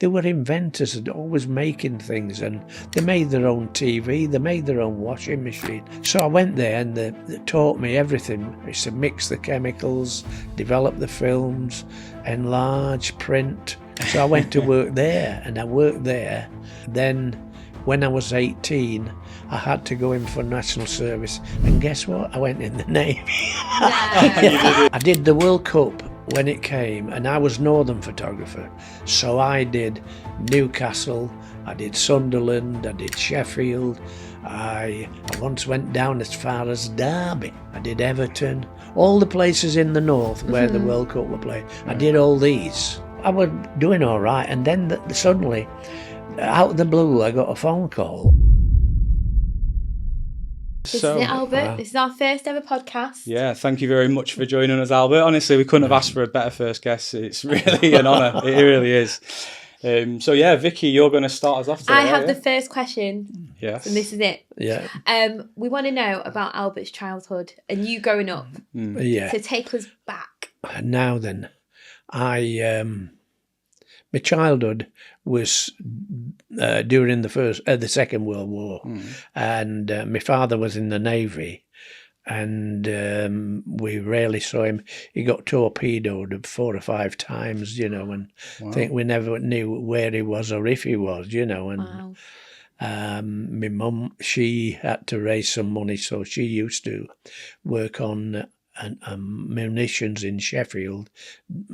they were inventors and always making things, and they made their own TV, they made their own washing machine. So I went there and they taught me everything. I used to mix the chemicals, develop the films, enlarge, print. So I went to work there, and I worked there. Then when I was 18, I had to go in for national service, and guess what? I went in the Navy. I did the World Cup when it came, and I was northern photographer, so I did Newcastle, I did Sunderland, I did Sheffield, I once went down as far as Derby, I did Everton, all the places in the north where the World Cup were played. I did all these. I was doing all right, and then suddenly, out of the blue, I got a phone call. This is it, Albert. This is our first ever podcast. Yeah, thank you very much for joining us, Albert. Honestly, we couldn't have asked for a better first guest. It's really an honour. It really is. So yeah, Vicky, you're going to start us off today. I have the first question. Yes. And this is it. Yeah. We want to know about Albert's childhood and you growing up. Yeah. So take us back. Now then, my childhood was during the Second World War, and my father was in the Navy, and we rarely saw him. He got torpedoed 4 or 5 times, and I think we never knew where he was or if he was, and my mum, she had to raise some money, so she used to work on munitions in Sheffield,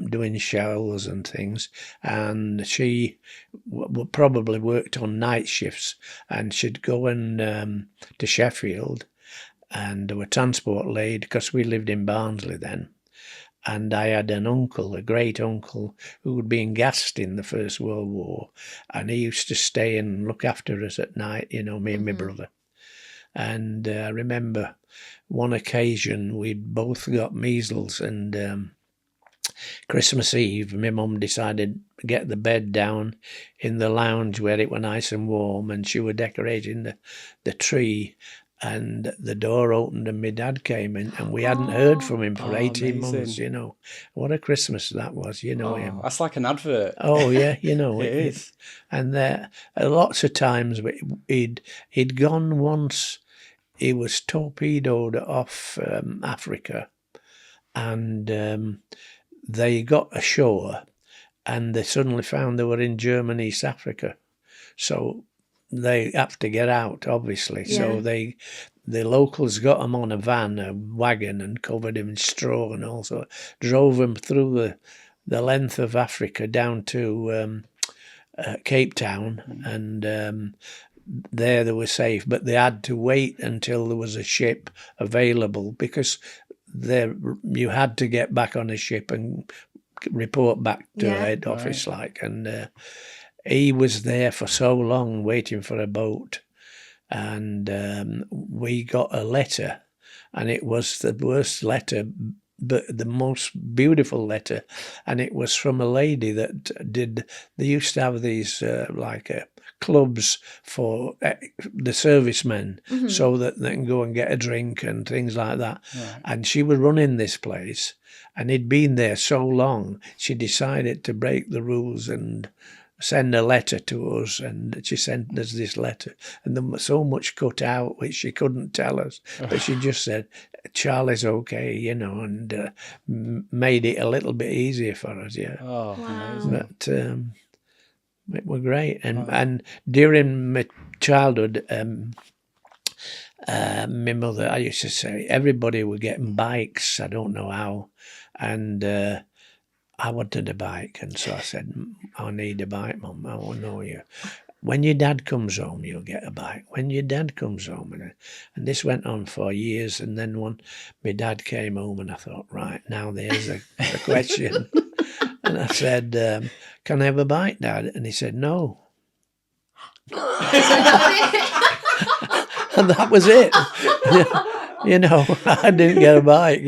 doing shells and things, and she probably worked on night shifts, and she'd go to Sheffield, and there were transport laid, because we lived in Barnsley then, and I had an uncle, a great uncle, who had been gassed in the First World War, and he used to stay and look after us at night, me and my brother. And I remember one occasion we'd both got measles, and Christmas Eve my mum decided to get the bed down in the lounge where it was nice and warm, and she was decorating the tree, and the door opened and my dad came in, and we hadn't heard from him for 18 months, What a Christmas that was, him. That's like an advert. Oh yeah, it is. And there lots of times he'd gone once. He was torpedoed off Africa, and they got ashore, and they suddenly found they were in German East Africa, so they have to get out, obviously. Yeah. So the locals got him on a wagon, and covered him in straw, and also drove him through the length of Africa down to Cape Town, and there they were safe, but they had to wait until there was a ship available, because you had to get back on a ship and report back to head office, and he was there for so long waiting for a boat, and we got a letter, and it was the worst letter but the most beautiful letter, and it was from a lady that they used to have these clubs for the servicemen, so that they can go and get a drink and things like that. Right. And she was running this place, and he'd been there so long, she decided to break the rules and send a letter to us, and she sent us this letter, and there was so much cut out which she couldn't tell us, but she just said Charlie's okay, and made it a little bit easier for us. Wow. But it was great, and during my childhood, my mother, I used to say, everybody were getting bikes. I don't know how, and I wanted a bike, and so I said, I need a bike, Mum. I won't know you. When your dad comes home, you'll get a bike. When your dad comes home. And this went on for years, and then when my dad came home, and I thought, right, now there's a question. And I said, can I have a bike, Dad? And he said, no. And that was it. I didn't get a bike,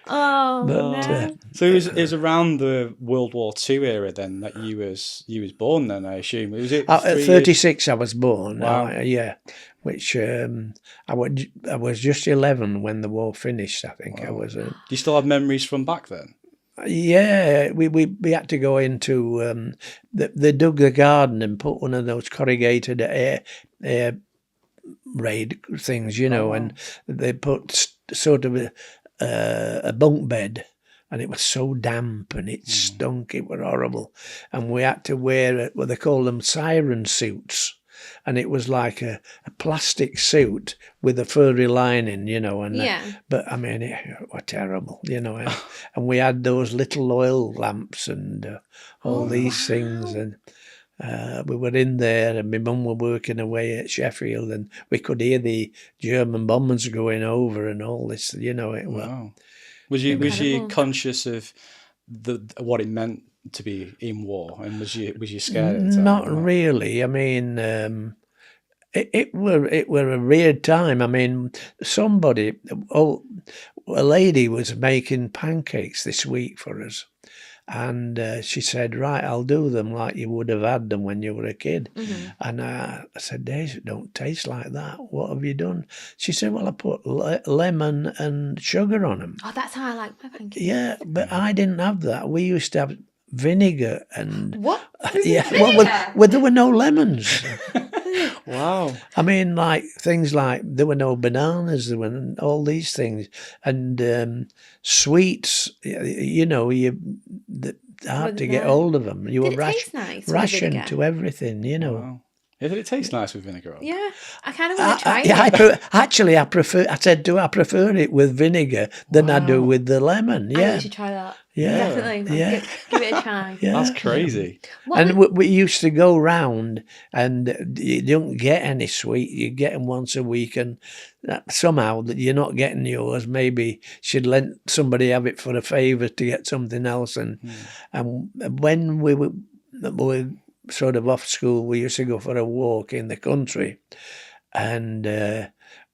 Oh, but, no. So it was around the World War II era then that you was born then, I assume. Was it at 36 I was born. Wow. Which I was just 11 when the war finished, I think. Wow. I was. Do you still have memories from back then? Yeah, we had to go into they dug the garden and put one of those corrugated air raid things, and they put sort of a bunk bed, and it was so damp and it stunk. It was horrible, and we had to wear what they call them siren suits. And it was like a plastic suit with a furry lining, and but I mean, it was terrible, and we had those little oil lamps and all these things, and we were in there, and my mum were working away at Sheffield, and we could hear the German bombers going over and all this, it was. Wow. Was you conscious of what it meant to be in war, and was you scared at the time? Not really. I mean, it were a weird time. I mean, a lady was making pancakes this week for us, and she said, "Right, I'll do them like you would have had them when you were a kid." And I said, "They don't taste like that. What have you done?" She said, "Well, I put lemon and sugar on them." Oh, that's how I like my pancakes. Yeah, but I didn't have that. We used to have vinegar and What? yeah, well, there were no lemons. Wow. I mean, like things like there were no bananas, there were all these things, and sweets. Hard to get hold of them. You Did were it taste nice with rationed vinegar? to everything. Wow. Yeah, did it taste nice with vinegar on? Yeah, I kind of want to try it. Actually, I prefer. I said, I prefer it with vinegar than I do with the lemon. I think Yeah, you should try that. Yeah. Definitely. Yeah. Give it a try. yeah. That's crazy. And we used to go round, and you don't get any sweet. You get them once a week, and somehow that you're not getting yours. Maybe she'd let somebody have it for a favour to get something else. And when we were sort of off school, we used to go for a walk in the country, and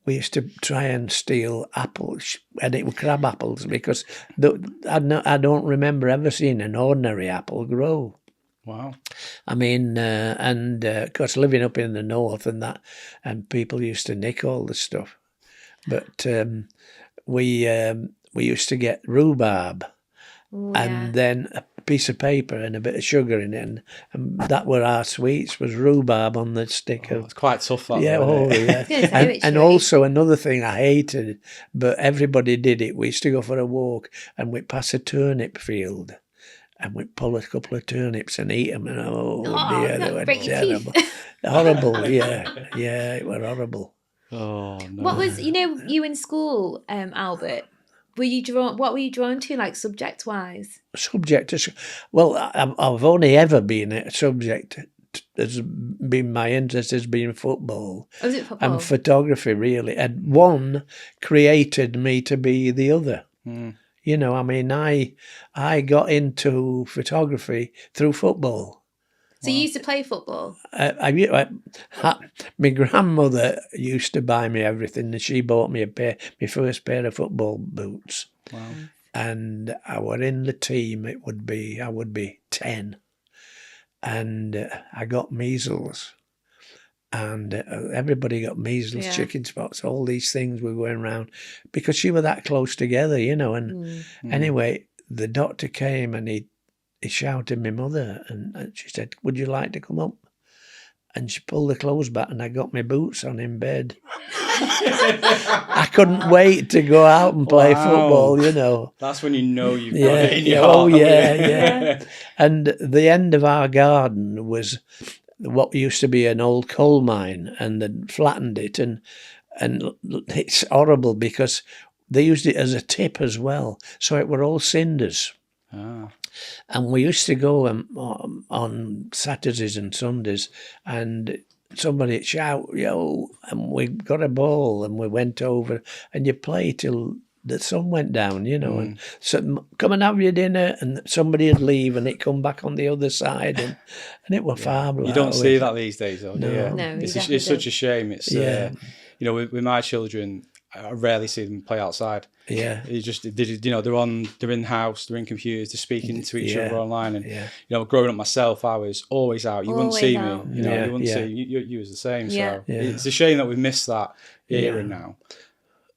we used to try and steal apples, and it were crab apples, because I don't remember ever seeing an ordinary apple grow. Wow. I mean, and of course, living up in the north and that, and people used to nick all the stuff. But we used to get rhubarb, and then a piece of paper and a bit of sugar in it, and that were our sweets, was rhubarb on the stick of. It's quite tough. That, Yeah, though, isn't it? yeah. And also another thing I hated, but everybody did it. We used to go for a walk, and we'd pass a turnip field, and we'd pull a couple of turnips and eat them. And dear, they were terrible, horrible. Yeah, it was horrible. Oh no. What was you in school, Albert? What were you drawn to, like subject wise? Well, I've only ever been a subject. Has been my interest has been football. Was it football? And photography, really. And one created me to be the other. I mean, I got into photography through football. So you used to play football? My grandmother used to buy me everything, and she bought me my first pair of football boots. Wow. And I were in the team. I would be 10, and I got measles, and everybody got measles, chicken spots, all these things were going around because she were that close together, And anyway, the doctor came and he shouted my mother, and she said, "Would you like to come up?" And she pulled the clothes back, and I got my boots on in bed. I couldn't wait to go out and play football, That's when you've got it in your heart. Oh, yeah. And the end of our garden was what used to be an old coal mine, and they'd flattened it, and it's horrible because they used it as a tip as well, so it were all cinders. And we used to go on Saturdays and Sundays, and somebody would shout, "Yo!" and we got a ball, and we went over, and you play till the sun went down, and so come and have your dinner, and somebody would leave, and it come back on the other side, and it was fabulous. You don't see that these days, though, do you? No, it's such a shame. It's with my children, I rarely see them play outside. Yeah, they're in the house, they're in computers, they're speaking to each other online, and growing up myself, I was always out. You wouldn't see me, you wouldn't see you was the same. So it's a shame that we've missed that era now.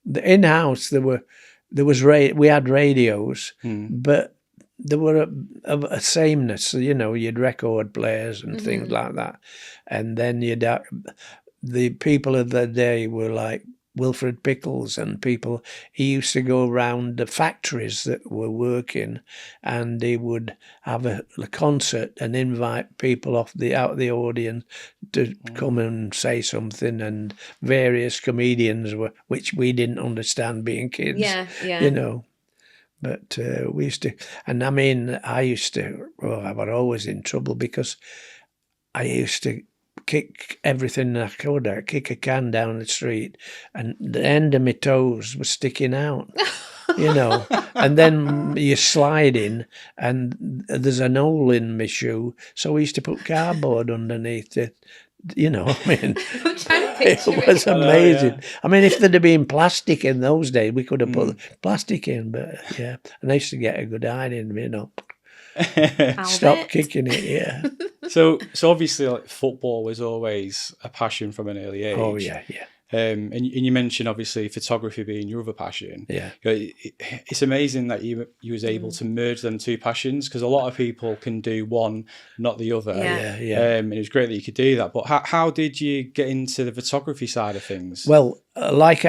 The in house we had radios, but there were a sameness, you know, you'd record players and things like that. And then the people of the day were like Wilfred Pickles and people. He used to go around the factories that were working, and he would have a concert and invite people out of the audience to come and say something, and various comedians which we didn't understand being kids. You know. But we used to, and I mean, I used to, I was always in trouble because I used to kick everything I could. I'd kick a can down the street and the end of my toes was sticking out, you know, and then you slide in and there's an hole in my shoe. So we used to put cardboard underneath it. You know, I mean, I'm trying to picture it was amazing. I mean, if there'd have been plastic in those days, we could have put plastic in, but yeah. And I used to get a good hiding, you know. Stop kicking it, yeah. So obviously, like, football was always a passion from an early age. Oh, yeah. And you mentioned, obviously, photography being your other passion. Yeah. It's amazing that you was able to merge them two passions, because a lot of people can do one, not the other. Yeah. And it was great that you could do that. But how did you get into the photography side of things? Well, like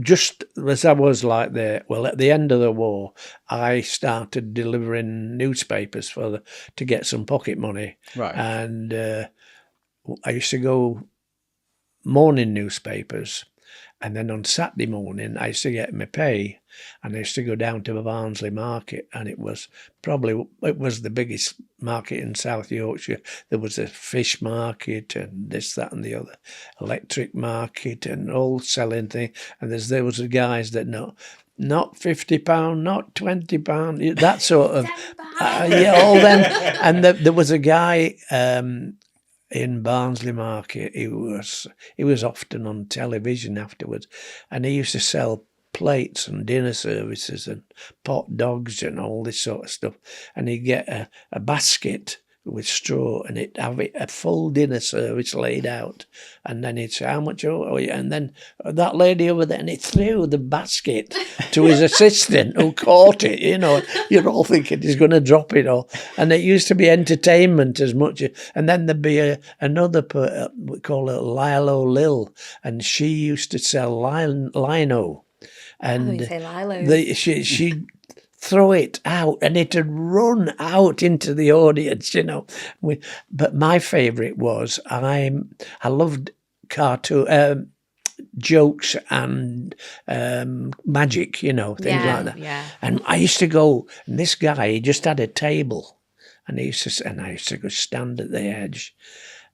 just as I was like there, well, at the end of the war, I started delivering newspapers to get some pocket money. Right. And I used to go morning newspapers, and then on Saturday morning I used to get my pay, and I used to go down to the Barnsley market, and it was the biggest market in South Yorkshire. There was a fish market and this, that and the other, electric market, and all selling things. And there was the guys that not £50, not £20, that sort of all them. And there was a guy in Barnsley Market. He was often on television afterwards, and he used to sell plates and dinner services and pot dogs and all this sort of stuff. And he'd get a basket with straw, and it'd have a full dinner service laid out. And then he'd say, how much? And then that lady over there, and he threw the basket to his assistant, who caught it. You know, you're all thinking he's going to drop it all. And it used to be entertainment as much. And then there'd be another, we call her Lilo Lil, and she used to sell lino. And she'd throw it out, and it'd run out into the audience, you know. But my favourite was I loved cartoon jokes and magic, you know, things like that. Yeah. And I used to go, and this guy, he just had a table, and I used to go stand at the edge.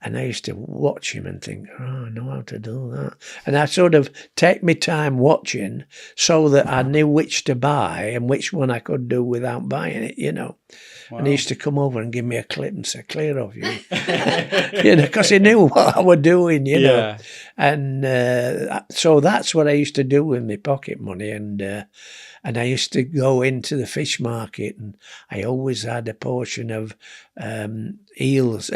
And I used to watch him and think, oh, I know how to do that. And I sort of take my time watching so that I knew which to buy and which one I could do without buying it, you know. Wow. And he used to come over and give me a clip and say, clear of you. You know, because he knew what I was doing, you know. And so that's what I used to do with my pocket money. And I used to go into the fish market, and I always had a portion of snails.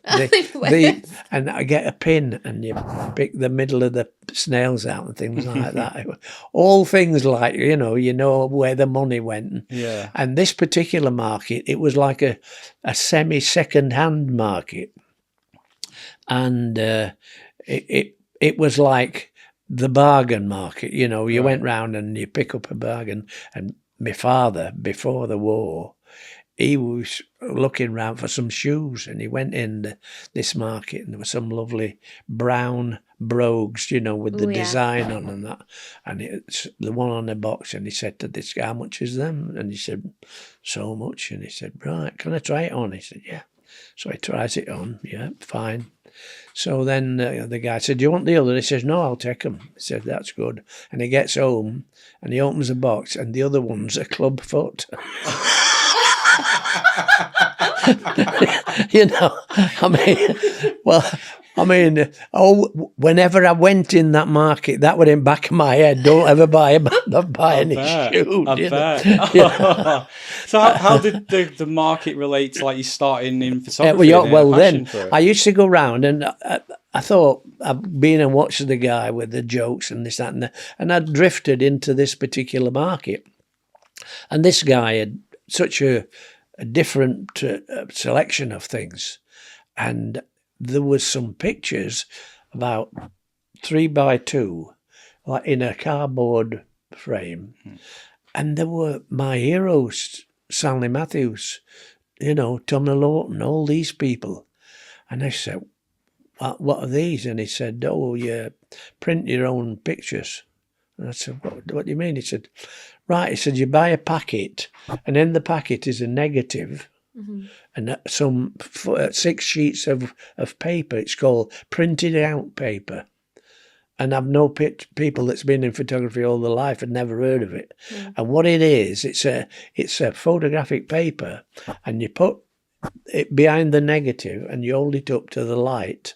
And I get a pin, and you pick the middle of the snails out and things like that. All things like, you know where the money went. Yeah. And this particular market, it was like a semi-second-hand market. And it was like the bargain market, you know. You went round and you pick up a bargain. And my father, before the war, he was looking round for some shoes, and he went in this market, and there were some lovely brown brogues, you know, with the design on and that. And it's the one on the box, and he said to this guy, how much is them? And he said, so much. And he said, right, can I try it on? He said, yeah. So he tries it on. Yeah, fine. So then the guy said, do you want the other? He says, no, I'll take them. He said, that's good. And he gets home, and he opens the box, and the other one's a club foot. You know, whenever I went in that market, that would in the back of my head, don't ever buy any shoes. I bet. Yeah. So how did the market relate to, like, you starting in photography? Then I used to go round, and I thought, I've been and watched the guy with the jokes and this, that, and I drifted into this particular market. And this guy had such a different selection of things. And there was some pictures about 3x2, like in a cardboard frame. And there were my heroes, Stanley Matthews, Tommy Lawton, all these people. And I said, what are these? And he said, oh, you print your own pictures. And I said, what do you mean? He said, right. He said, you buy a packet, and in the packet is a negative and some 6 sheets of paper. It's called printed out paper. And I've known people that's been in photography all their life and never heard of it. And what it is, it's a photographic paper, and you put it behind the negative and you hold it up to the light,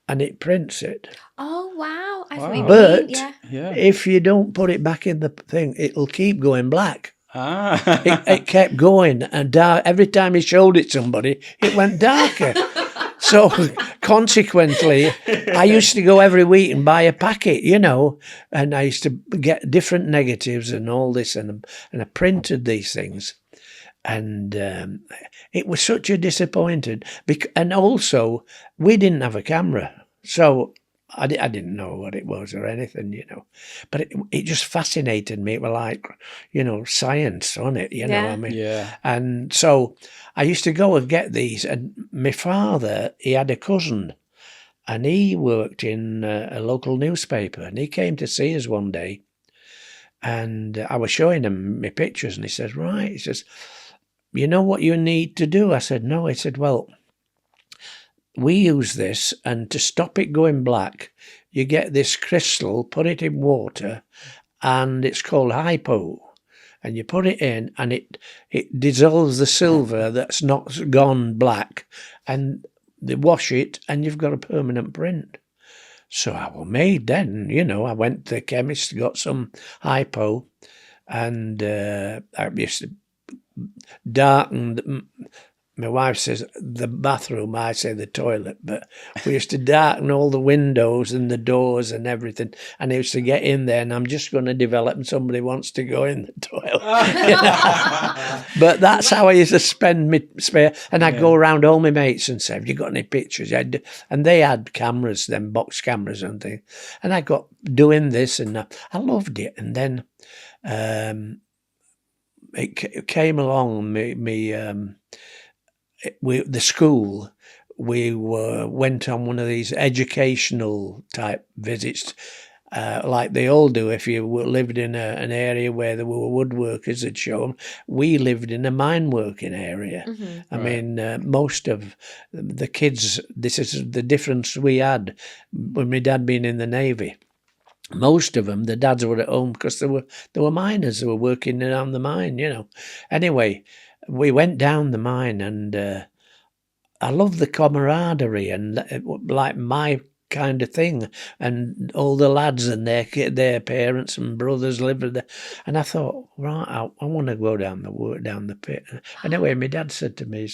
and it prints it. Oh wow! But if you don't put it back in the thing, it'll keep going black. It kept going, and every time he showed it somebody, it went darker. So consequently, I used to go every week and buy a packet, and I used to get different negatives and all this, and I printed these things. And it was such a disappointment. And also, we didn't have a camera, so I didn't know what it was or anything, But it just fascinated me. It was like, science on it, what I mean? Yeah. And so I used to go and get these. And my father, he had a cousin, and he worked in a local newspaper. And he came to see us one day. And I was showing him my pictures. And he says, right. He says, you know what you need to do? I said, no. He said, well, we use this, and to stop it going black, you get this crystal, put it in water, and it's called hypo. And you put it in, and it dissolves the silver that's not gone black, and they wash it, and you've got a permanent print. So I was made then, I went to the chemist, got some hypo, and I used to darken. My wife says the bathroom, I say the toilet, but we used to darken all the windows and the doors and everything, and I used to get in there, and I'm just going to develop, and somebody wants to go in the toilet. But that's how I used to spend my spare, and I'd go around all my mates and say, have you got any pictures? And they had cameras, them box cameras and things, and I got doing this, and I loved it. And then it came along, the school, we went on one of these educational type visits, like they all do if you lived in an area where there were woodworkers had shown. We lived in a mine working area. I mean, most of the kids, this is the difference we had when my dad been in the Navy. Most of them, the dads were at home because they were miners who were working around the mine, Anyway, we went down the mine, and I love the camaraderie and like my kind of thing, and all the lads and their parents and brothers lived there. And I thought, right, I want to go down the pit. Anyway, my dad said to me,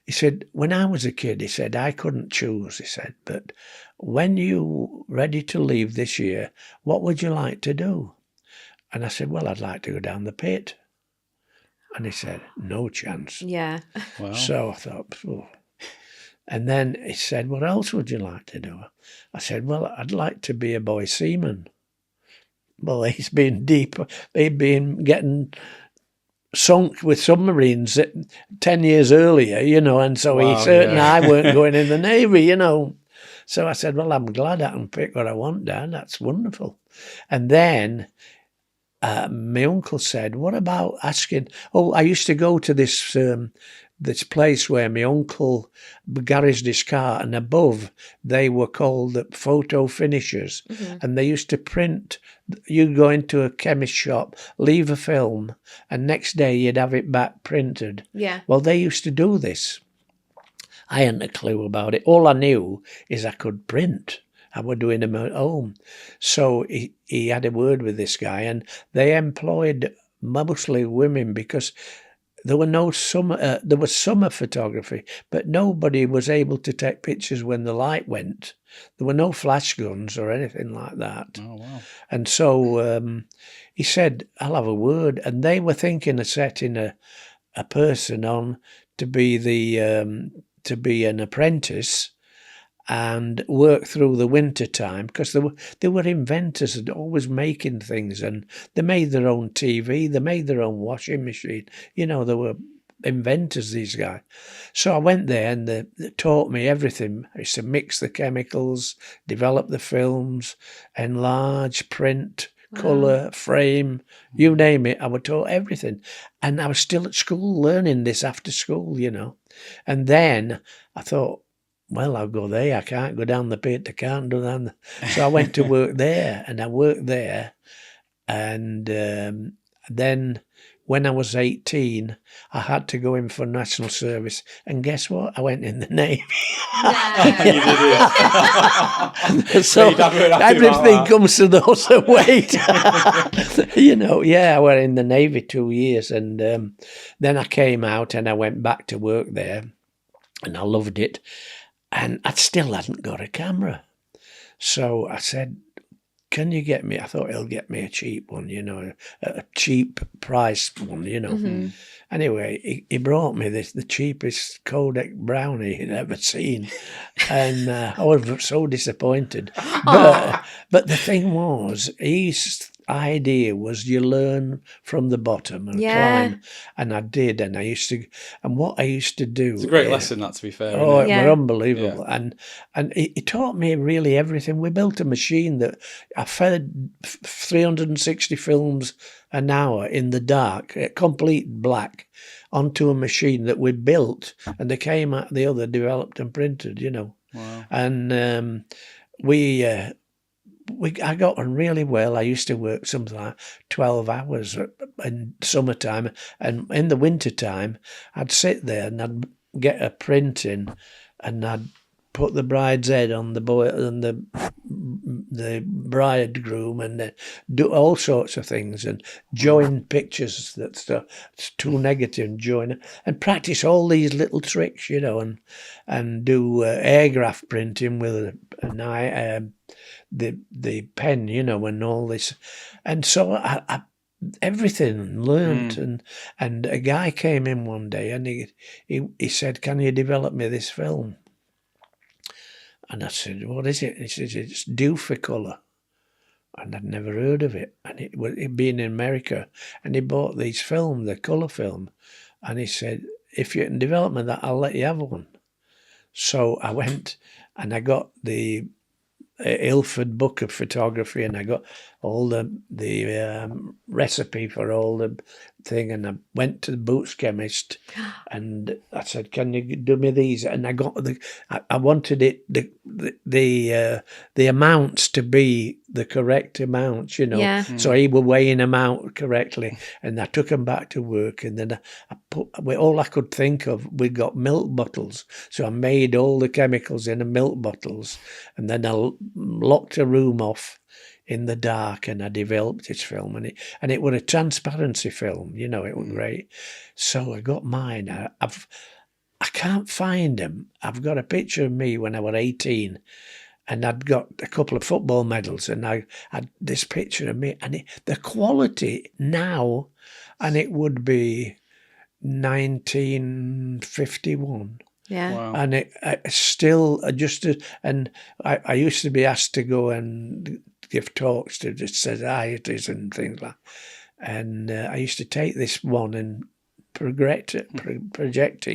he said, when I was a kid, he said, I couldn't choose, he said, but when you ready to leave this year, what would you like to do? And I said, well, I'd like to go down the pit. And he said, no chance. Yeah. Wow. So I thought, oh. And then he said, what else would you like to do? I said, well, I'd like to be a boy seaman. Well, he's been deep. He'd been getting sunk with submarines 10 years earlier, and so he's certain I weren't going in the Navy, So I said, well, I'm glad I can pick what I want, Dad. That's wonderful. And then my uncle said, what about asking? Oh, I used to go to this place where my uncle garaged his car, and above they were called the photo finishers. And they used to print. You'd go into a chemist shop, leave a film, and next day you'd have it back printed. Yeah. Well, they used to do this. I hadn't a clue about it. All I knew is I could print. I was doing them at home. So he had a word with this guy, and they employed mostly women because there were no summer. There was summer photography, but nobody was able to take pictures when the light went. There were no flash guns or anything like that. Oh wow! And so he said, I'll have a word. And they were thinking of setting a person on to be to be an apprentice and work through the winter time, because they were inventors and always making things, and they made their own TV, they made their own washing machine. You know, they were inventors, these guys. So I went there and they taught me everything. I used to mix the chemicals, develop the films, enlarge, print, colour, frame, you name it. I was taught everything. And I was still at school learning this after school, you know. And then I thought, well, I'll go there. I can't go down the pit. I can't do that. So I went to work there, and I worked there. And then when I was 18, I had to go in for national service. And guess what? I went in the Navy. So everything comes to those that wait. You know, I were in the Navy 2 years. And then I came out and I went back to work there. And I loved it. And I still hadn't got a camera. So I said, can you get me? I thought he'll get me a cheap one, you know, a cheap price one, you know. Mm-hmm. Anyway, he brought me the cheapest Kodak Brownie he'd ever seen. And I was so disappointed. But the thing was, his idea was you learn from the bottom and climb. And I did, and what I used to do. It's a great lesson, that, to be fair. Oh, it was unbelievable. Yeah. And he taught me really everything. We built a machine that I fed 360 films an hour in the dark, complete black, onto a machine that we built, and they came out the other, developed and printed, you know. Wow. And I got on really well. I used to work something like 12 hours in summertime, and in the wintertime, I'd sit there and I'd get a print in, and I'd put the bride's head on the boy and the bridegroom, and do all sorts of things, and join pictures that's too negative, and join and practice all these little tricks, you know, and do airgraph printing with the pen, you know, and all this. And so I everything learned. And a guy came in one day and he said, can you develop me this film? And I said, what is it? And he said, it's due for colour. And I'd never heard of it. And he'd been in America, and he bought these film, the colour film. And he said, if you can develop me that, I'll let you have one. So I went and I got the Ilford book of photography, and I got all the recipe for all the thing, and I went to the boots chemist and I said, can you do me these? And I got I wanted it the amounts to be the correct amounts, you know. So he was weighing them out correctly, and I took them back to work, and then I put all I could think of. We got milk bottles, so I made all the chemicals in the milk bottles, and then I locked a room off in the dark, and I developed this film, and it was a transparency film, you know. It was great. So I got mine. I can't find them. I've got a picture of me when I was 18, and I'd got a couple of football medals, and I had this picture of me, and the quality now, and it would be 1951. Yeah. Wow. And it still adjusted, and I used to be asked to go and give talks to the societies and things like that. And I used to take this one and project it,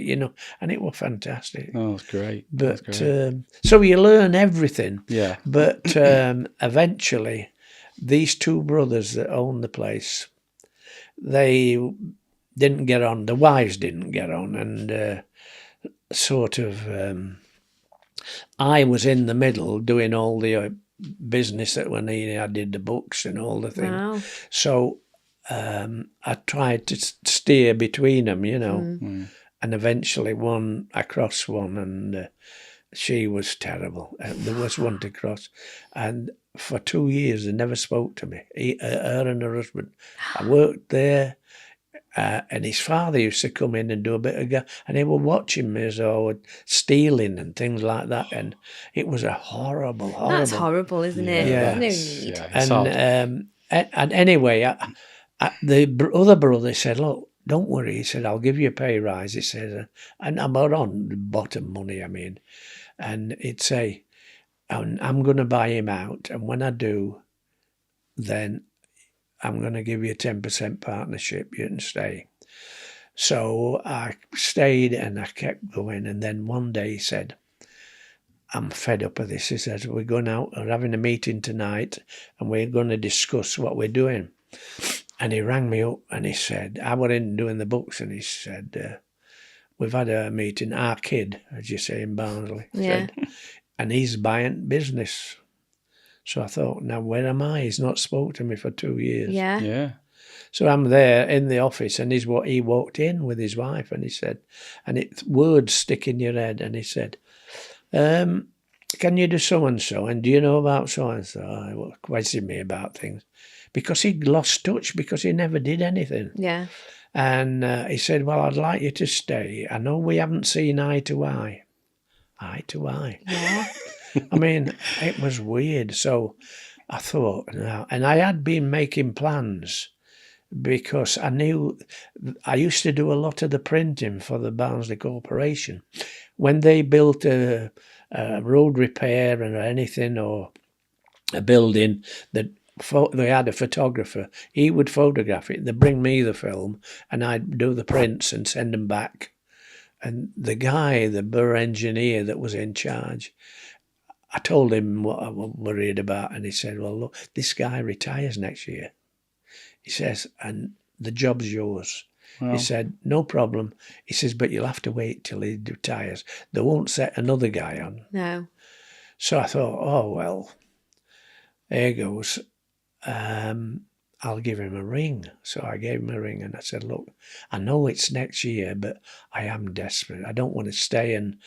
you know, and it was fantastic. Oh, it's great. But so you learn everything. Yeah. But eventually, these two brothers that owned the place, they didn't get on. The wives didn't get on, and I was in the middle doing all the business that when I did the books and all the things. Wow. So I tried to steer between them, you know, and eventually I crossed one, and she was terrible. There was one to cross, and for 2 years they never spoke to me, her and her husband. I worked there. And his father used to come in and do a bit of and they were watching me as though stealing and things like that, and it was a horrible. That's horrible, isn't it? Yeah. No need. And and anyway, the other brother said, look, don't worry. He said, I'll give you a pay rise. He said, and I'm on bottom money, I mean. And he'd say, I'm going to buy him out. And when I do, then I'm going to give you a 10% partnership. You can stay. So I stayed and I kept going. And then one day he said, I'm fed up of this. He says, we're going out, we're having a meeting tonight and we're going to discuss what we're doing. And he rang me up and he said, I were in doing the books, and he said, we've had a meeting, our kid, as you say in Barnsley, said, and he's buying business. So I thought, now where am I? He's not spoke to me for 2 years. Yeah. So I'm there in the office, and he walked in with his wife, and he said, and words stick in your head, and he said, can you do so-and-so? And do you know about so-and-so? I was questioning me about things. Because he'd lost touch, because he never did anything. Yeah. And he said, well, I'd like you to stay. I know we haven't seen eye to eye. Eye to eye. Yeah. I mean, it was weird. So I thought, no. And I had been making plans because I knew I used to do a lot of the printing for the Barnsley Corporation. When they built a road repair or anything, or a building that they had a photographer, he would photograph it. They'd bring me the film and I'd do the prints and send them back. And the guy, the borough engineer that was in charge, I told him what I was worried about, and he said, well, look, this guy retires next year. He says, and the job's yours. Wow. He said, no problem. He says, but you'll have to wait till he retires. They won't set another guy on. No. So I thought, oh, well, there goes. I'll give him a ring. So I gave him a ring and I said, look, I know it's next year, but I am desperate. I don't want to stay and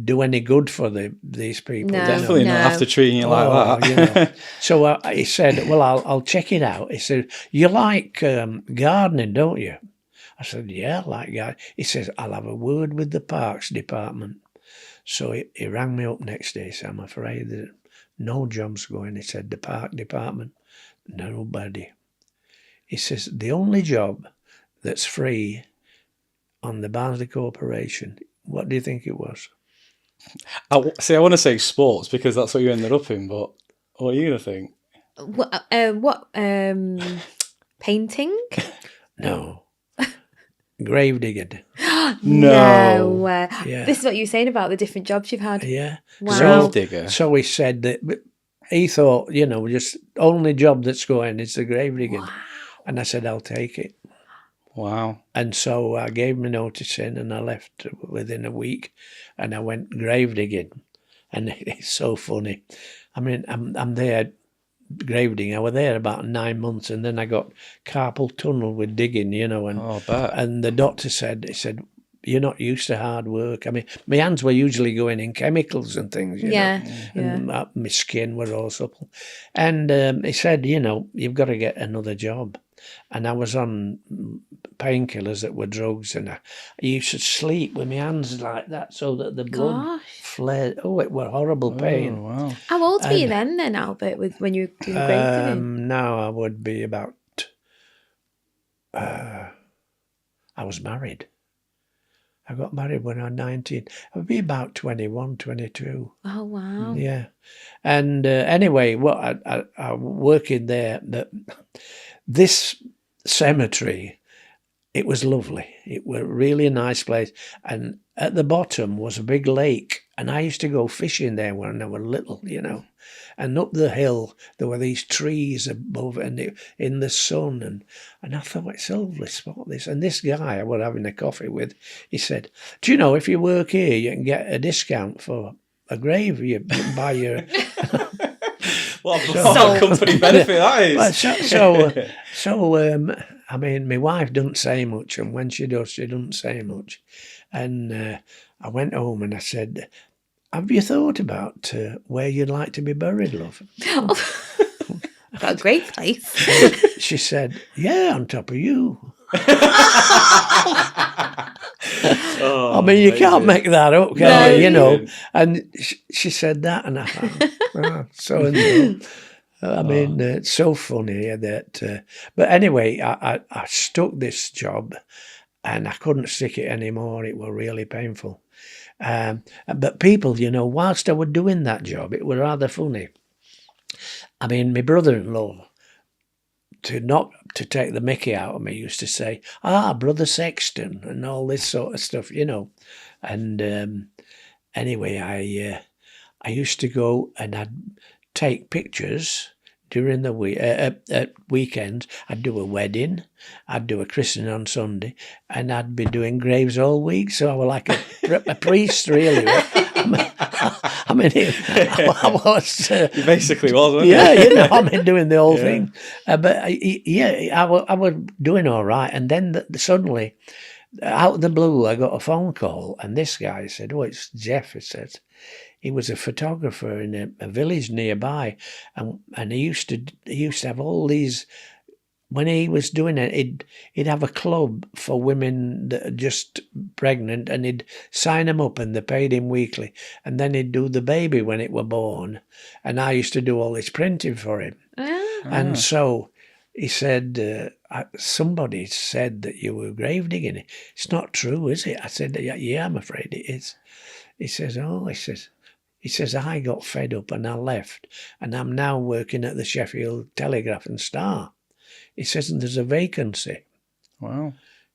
do any good for these people. No, definitely not after treating you like that. You know. So he said, well, I'll check it out. He said, you like gardening, don't you? I said, yeah, I like gardening. He says, I'll have a word with the parks department. So he rang me up next day. He said, I'm afraid that no job's going. He said, the park department, nobody. He says, the only job that's free on the Barnsley Corporation, what do you think it was? I want to say sports because that's what you ended up in, but what are you going to think? What painting? No. Grave digging. No. Yeah. This is what you were saying about the different jobs you've had. Yeah. Wow. Grave digger. So he said that he thought, just only job that's going is the grave digging. Wow. And I said, I'll take it. Wow. And so I gave my notice in and I left within a week and I went grave digging. And it's so funny. I mean, I'm there grave digging. I was there about 9 months and then I got carpal tunnel with digging, and I bet. And the doctor said, you're not used to hard work. I mean, my hands were usually going in chemicals and things, you know. And my skin was all supple. And he said, you've got to get another job. And I was on painkillers that were drugs, and I used to sleep with my hands like that so that the blood fled. Oh, it was horrible pain. Oh, wow. How old were you then, Albert, when you were doing grave digging? Now I would be about... I was married. I got married when I was 19. I would be about 21, 22. Oh, wow. Yeah. And anyway, I working there. This cemetery, it was lovely. It was really a nice place. And at the bottom was a big lake. And I used to go fishing there when I was little, And up the hill, there were these trees above and in the sun. And I thought, it's a lovely spot, this. And this guy I was having a coffee with, he said, do you know, if you work here, you can get a discount for a grave. You can buy your... What a company benefit that is. So, I mean, my wife doesn't say much. And when she does, she doesn't say much. And I went home and I said... Have you thought about where you'd like to be buried, love? Got a great place. She said, yeah, on top of you. I mean, you can't make that up, can you? And she said that, and I thought, so and so. I mean, it's so funny that. But anyway, I stuck this job, and I couldn't stick it anymore. It was really painful. But people, you know, whilst I was doing that job, it was rather funny. I mean, my brother-in-law, to take the mickey out of me, used to say, Brother Sexton, and all this sort of stuff, you know. And anyway, I used to go and I'd take pictures during the week, at weekends. I'd do a wedding, I'd do a christening on Sunday, and I'd be doing graves all week. So I was like a priest, really. I mean, I was. You basically was, wasn't yeah, you know, I mean, doing the whole thing. But yeah, I was doing all right. And then suddenly, out of the blue, I got a phone call, and this guy said, "Oh, it's Jeff." He said. He was a photographer in a village nearby, and he used to have all these. When he was doing it, he'd have a club for women that are just pregnant, and he'd sign them up, and they paid him weekly, and then he'd do the baby when it were born, and I used to do all this printing for him, and so. He said, somebody said that you were grave digging. It's not true, is it? I said, yeah, I'm afraid it is. He says, oh, he says, I got fed up and I left, and I'm now working at the Sheffield Telegraph and Star. He says, and there's a vacancy. Wow.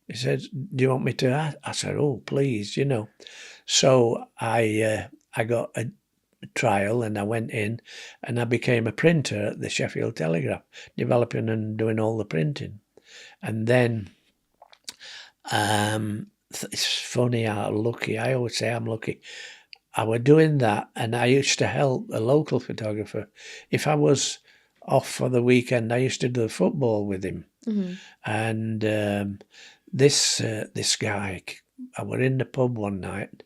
He says, do you want me to ask? I said, oh, please, you know. So I got a trial, and I went in, and I became a printer at the Sheffield Telegraph, developing and doing all the printing. And then it's funny how lucky, I always say I'm lucky. I was doing that, and I used to help a local photographer. If I was off for the weekend, I used to do football with him. Mm-hmm. And this guy, I was in the pub one night.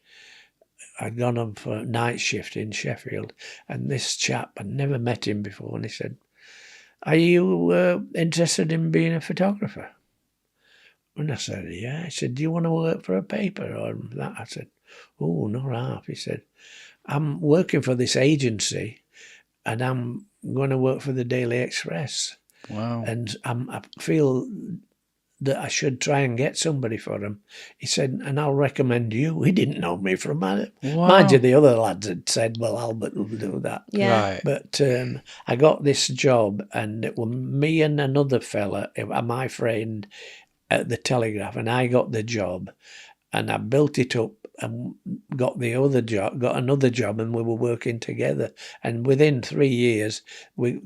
I'd gone on for a night shift in Sheffield, and this chap, I'd never met him before, and he said, are you interested in being a photographer? And I said, yeah. He said, do you want to work for a paper or that? I said, oh, not half. He said, I'm working for this agency, and I'm going to work for the Daily Express. Wow. And I feel that I should try and get somebody for him. He said, and I'll recommend you. He didn't know me from Adam. Wow. Mind you, the other lads had said, well, Albert will do that. Yeah. Right. But I got this job, and it was me and another fella, my friend, at the Telegraph, and I got the job, and I built it up and got another job, and we were working together. And within 3 years,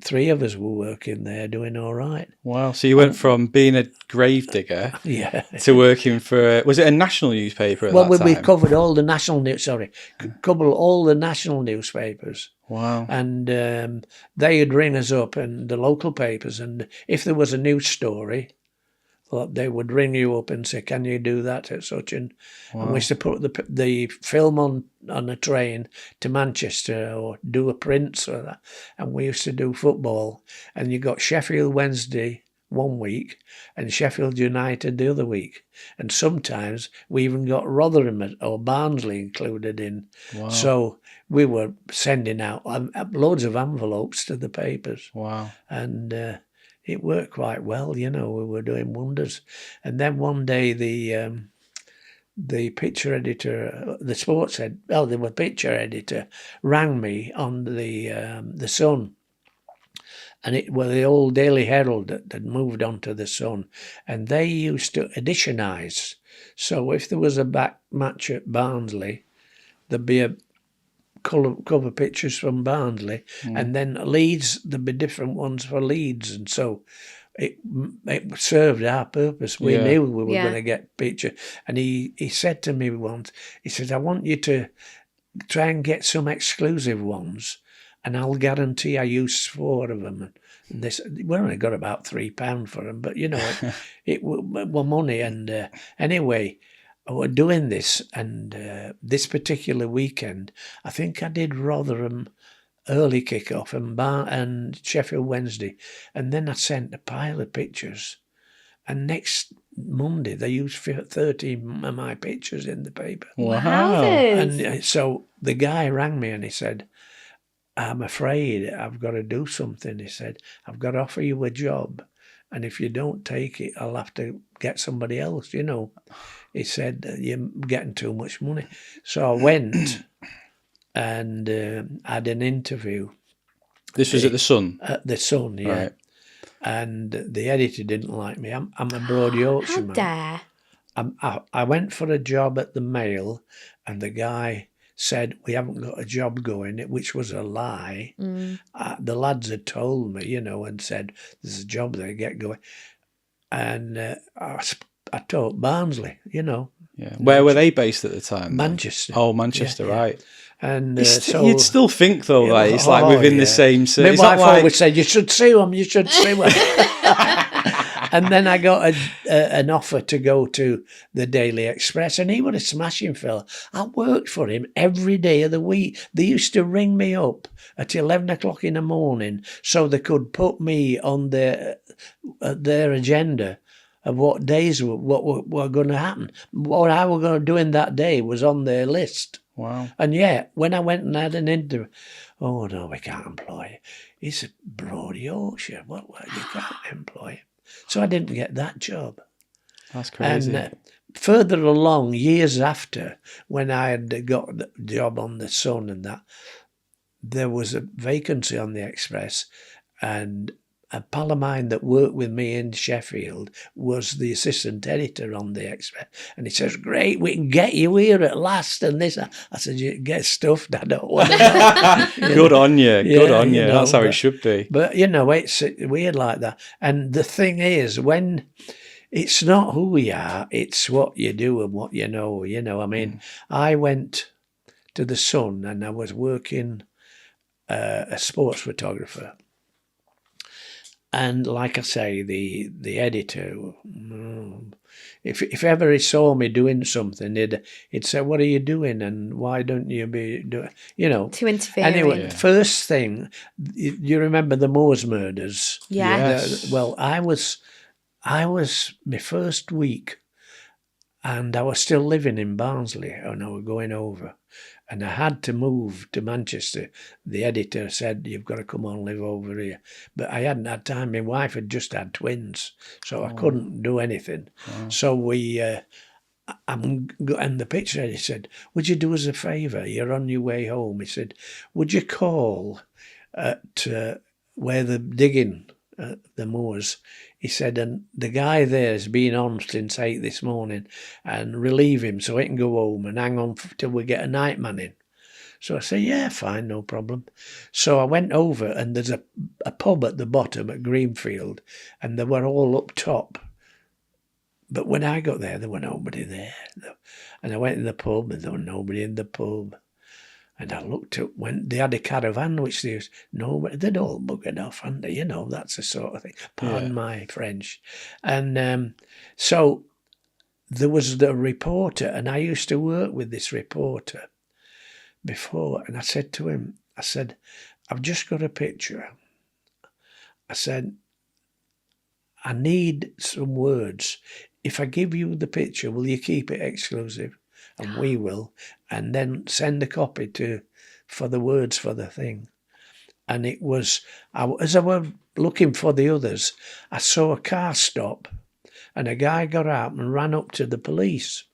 three of us were working there, doing all right. Wow! So you went from being a grave digger, to working for, was it a national newspaper at that time? We covered all the national national newspapers. Wow! And they'd ring us up, and the local papers, and if there was a news story, they would ring you up and say, can you do that at such and... Wow. And we used to put the film on a train to Manchester or do a print or that. And we used to do football. And you got Sheffield Wednesday one week and Sheffield United the other week. And sometimes we even got Rotherham or Barnsley included in. Wow. So we were sending out loads of envelopes to the papers. Wow. And... it worked quite well, you know. We were doing wonders. And then one day the picture editor, the picture editor rang me on the Sun. And it was the old Daily Herald that had moved on to the Sun. And they used to editionize. So if there was a back match at Barnsley, there'd be a cover pictures from Barnsley, and then Leeds, there'd be different ones for Leeds, and so it served our purpose. We knew we were going to get picture. And he said to me once, he said, I want you to try and get some exclusive ones, and I'll guarantee I use 4 of them. And this, we only got about £3 for them, but you know, it were money. And anyway, we're doing this, and this particular weekend, I think I did Rotherham early kick-off and Sheffield Wednesday, and then I sent a pile of pictures, and next Monday they used 13 of my pictures in the paper. Wow. And so the guy rang me and he said, I'm afraid I've got to do something. He said, I've got to offer you a job. And if you don't take it, I'll have to get somebody else, you know. He said, you're getting too much money. So I went and had an interview. This was at The Sun? At The Sun, yeah. Right. And the editor didn't like me. I'm a Broad Yorkshire man. How dare. I went for a job at the Mail, and the guy said, we haven't got a job going, which was a lie. The lads had told me, you know, and said, there's a job there, get going. And I taught Barnsley, you know. Yeah. Where were they based at the time? Manchester. Oh, Manchester, right. And so you'd still think, though, that it's like within the same city. My wife always said, you should see them, you should see them. And then I got an offer to go to the Daily Express, and he was a smashing fella. I worked for him every day of the week. They used to ring me up at 11 o'clock in the morning so they could put me on their agenda of what days were going to happen. What I was going to do in that day was on their list. Wow. And yet, when I went and had an interview, oh, no, we can't employ you. He's a Broad Yorkshire. What? You can't employ him. So I didn't get that job. That's crazy. And further along, years after, when I had got the job on The Sun and that, there was a vacancy on the Express, and a pal of mine that worked with me in Sheffield was the assistant editor on the Express. And he says, great, we can get you here at last. And this, I said, you get stuffed, I don't want to. Good on you. Good on you. That's how it should be. But, you know, it's weird like that. And the thing is, when it's not who we are, it's what you do and what you know. You know, I mean, I went to The Sun and I was working a sports photographer. And like I say, the editor, if ever he saw me doing something, he'd say, what are you doing and why don't you be doing, you know. To interfere. Anyway, first thing, you remember the Moors murders? Yes. Well, I was my first week and I was still living in Barnsley and I was going over. And I had to move to Manchester. The editor said, you've got to come on, live over here. But I hadn't had time. My wife had just had twins, so I couldn't do anything. Wow. So and the picture editor said, would you do us a favour? You're on your way home. He said, would you call at where they're digging the moors? He said, and the guy there has been on since 8 this morning, and relieve him so he can go home and hang on till we get a nightman in. So I said, yeah, fine, no problem. So I went over, and there's a pub at the bottom at Greenfield, and they were all up top. But when I got there were nobody there. And I went in the pub, and there was nobody in the pub. And I looked up when they had a caravan, which they was nobody. They'd all buggered off, hadn't they? You know, that's the sort of thing. Pardon my French. And so there was the reporter, and I used to work with this reporter before. And I said to him, I said, I've just got a picture. I said, I need some words. If I give you the picture, will you keep it exclusive? And we will, and then send a copy for the words for the thing. And it was, as I was looking for the others, I saw a car stop, and a guy got out and ran up to the police.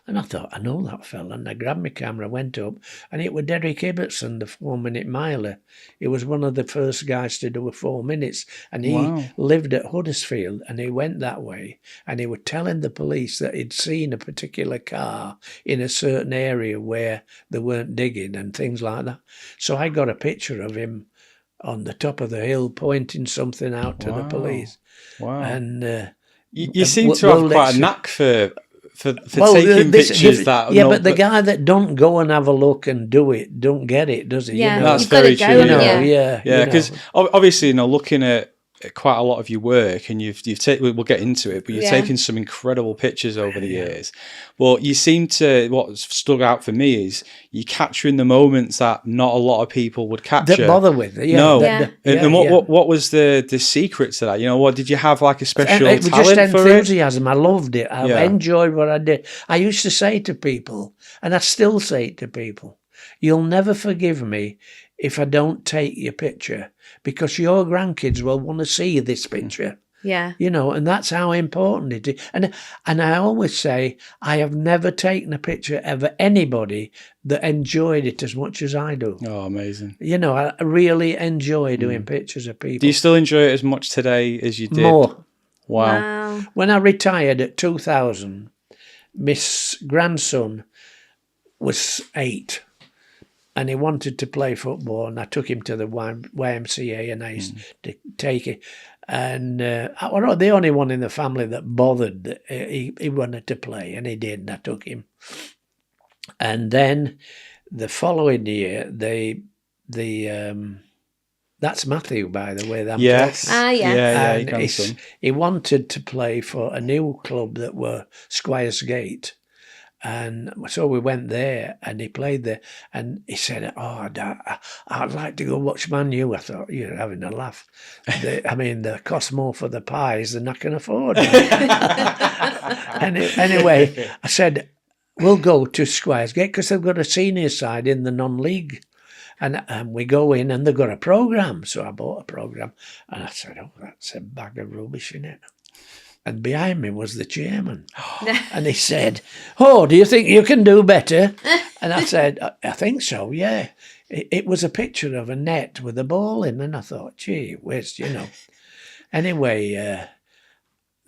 And I thought, I know that fella. And I grabbed my camera, went up, and it was Derek Ibbotson, the 4-minute miler. He was one of the first guys to do a 4 minutes. And he lived at Huddersfield, and he went that way. And he was telling the police that he'd seen a particular car in a certain area where they weren't digging and things like that. So I got a picture of him on the top of the hill pointing something out to the police. Wow. And you seem to have quite a knack for taking pictures that... Yeah, but the guy that don't go and have a look and do it, don't get it, does he? Yeah, you know? That's very true. You know, yeah, because obviously, you know, looking at quite a lot of your work, and you've taken, we'll get into it, but you've taken some incredible pictures over the years. Well, you seem to, what stood out for me is you capturing the moments that not a lot of people would capture. That bother with it, And what was the secret to that? You know, what did you have, like a special talent for it? Just enthusiasm. I loved it. I enjoyed what I did. I used to say to people, and I still say it to people, you'll never forgive me if I don't take your picture, because your grandkids will want to see this picture. Yeah. You know, and that's how important it is. And I always say, I have never taken a picture of anybody that enjoyed it as much as I do. Oh, amazing. You know, I really enjoy doing pictures of people. Do you still enjoy it as much today as you did? More. Wow. When I retired at 2000, my grandson was 8 and he wanted to play football, and I took him to the YMCA and I used to take it. And I was the only one in the family that bothered that he wanted to play, and he did, and I took him. And then the following year, that's Matthew, by the way. Yes. Yeah. And he wanted to play for a new club that were Squires Gate. And so we went there, and he played there, and he said, "Oh, Dad, I'd like to go watch Man U." I thought, you're having a laugh. They cost more for the pies than I can afford. Anyway, I said, we'll go to Squires Gate because they've got a senior side in the non-league. And we go in, and they've got a programme. So I bought a programme, and I said, oh, that's a bag of rubbish in it. And behind me was the chairman. And he said, oh, do you think you can do better? And I said, I think so, yeah. It was a picture of a net with a ball in, and I thought, gee whiz, you know. Anyway,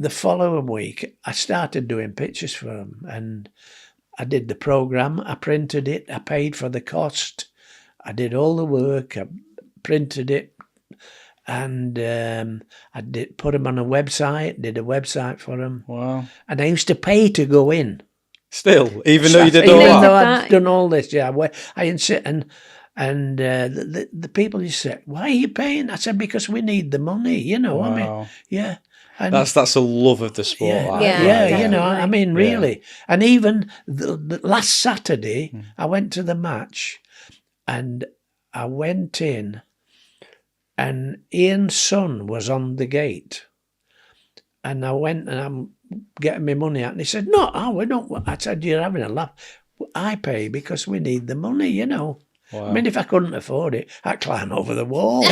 the following week, I started doing pictures for him, and I did the programme, I printed it, I paid for the cost, I did all the work, I printed it, and I did put him on a website, did a website for him. Wow. And I used to pay to go in. Still, even though you did all that? Even though I'd done all this, yeah. I insist, and the people used to say, why are you paying? I said, because we need the money, you know. Wow. I mean, yeah. And that's a love of the sport. Yeah, you know, I mean, really. And even the last Saturday, I went to the match, and I went in, and Ian's son was on the gate. And I went, and I'm getting my money out, and he said, no, we don't. I said, you're having a laugh. I pay because we need the money, you know. Wow. I mean, if I couldn't afford it, I'd climb over the wall.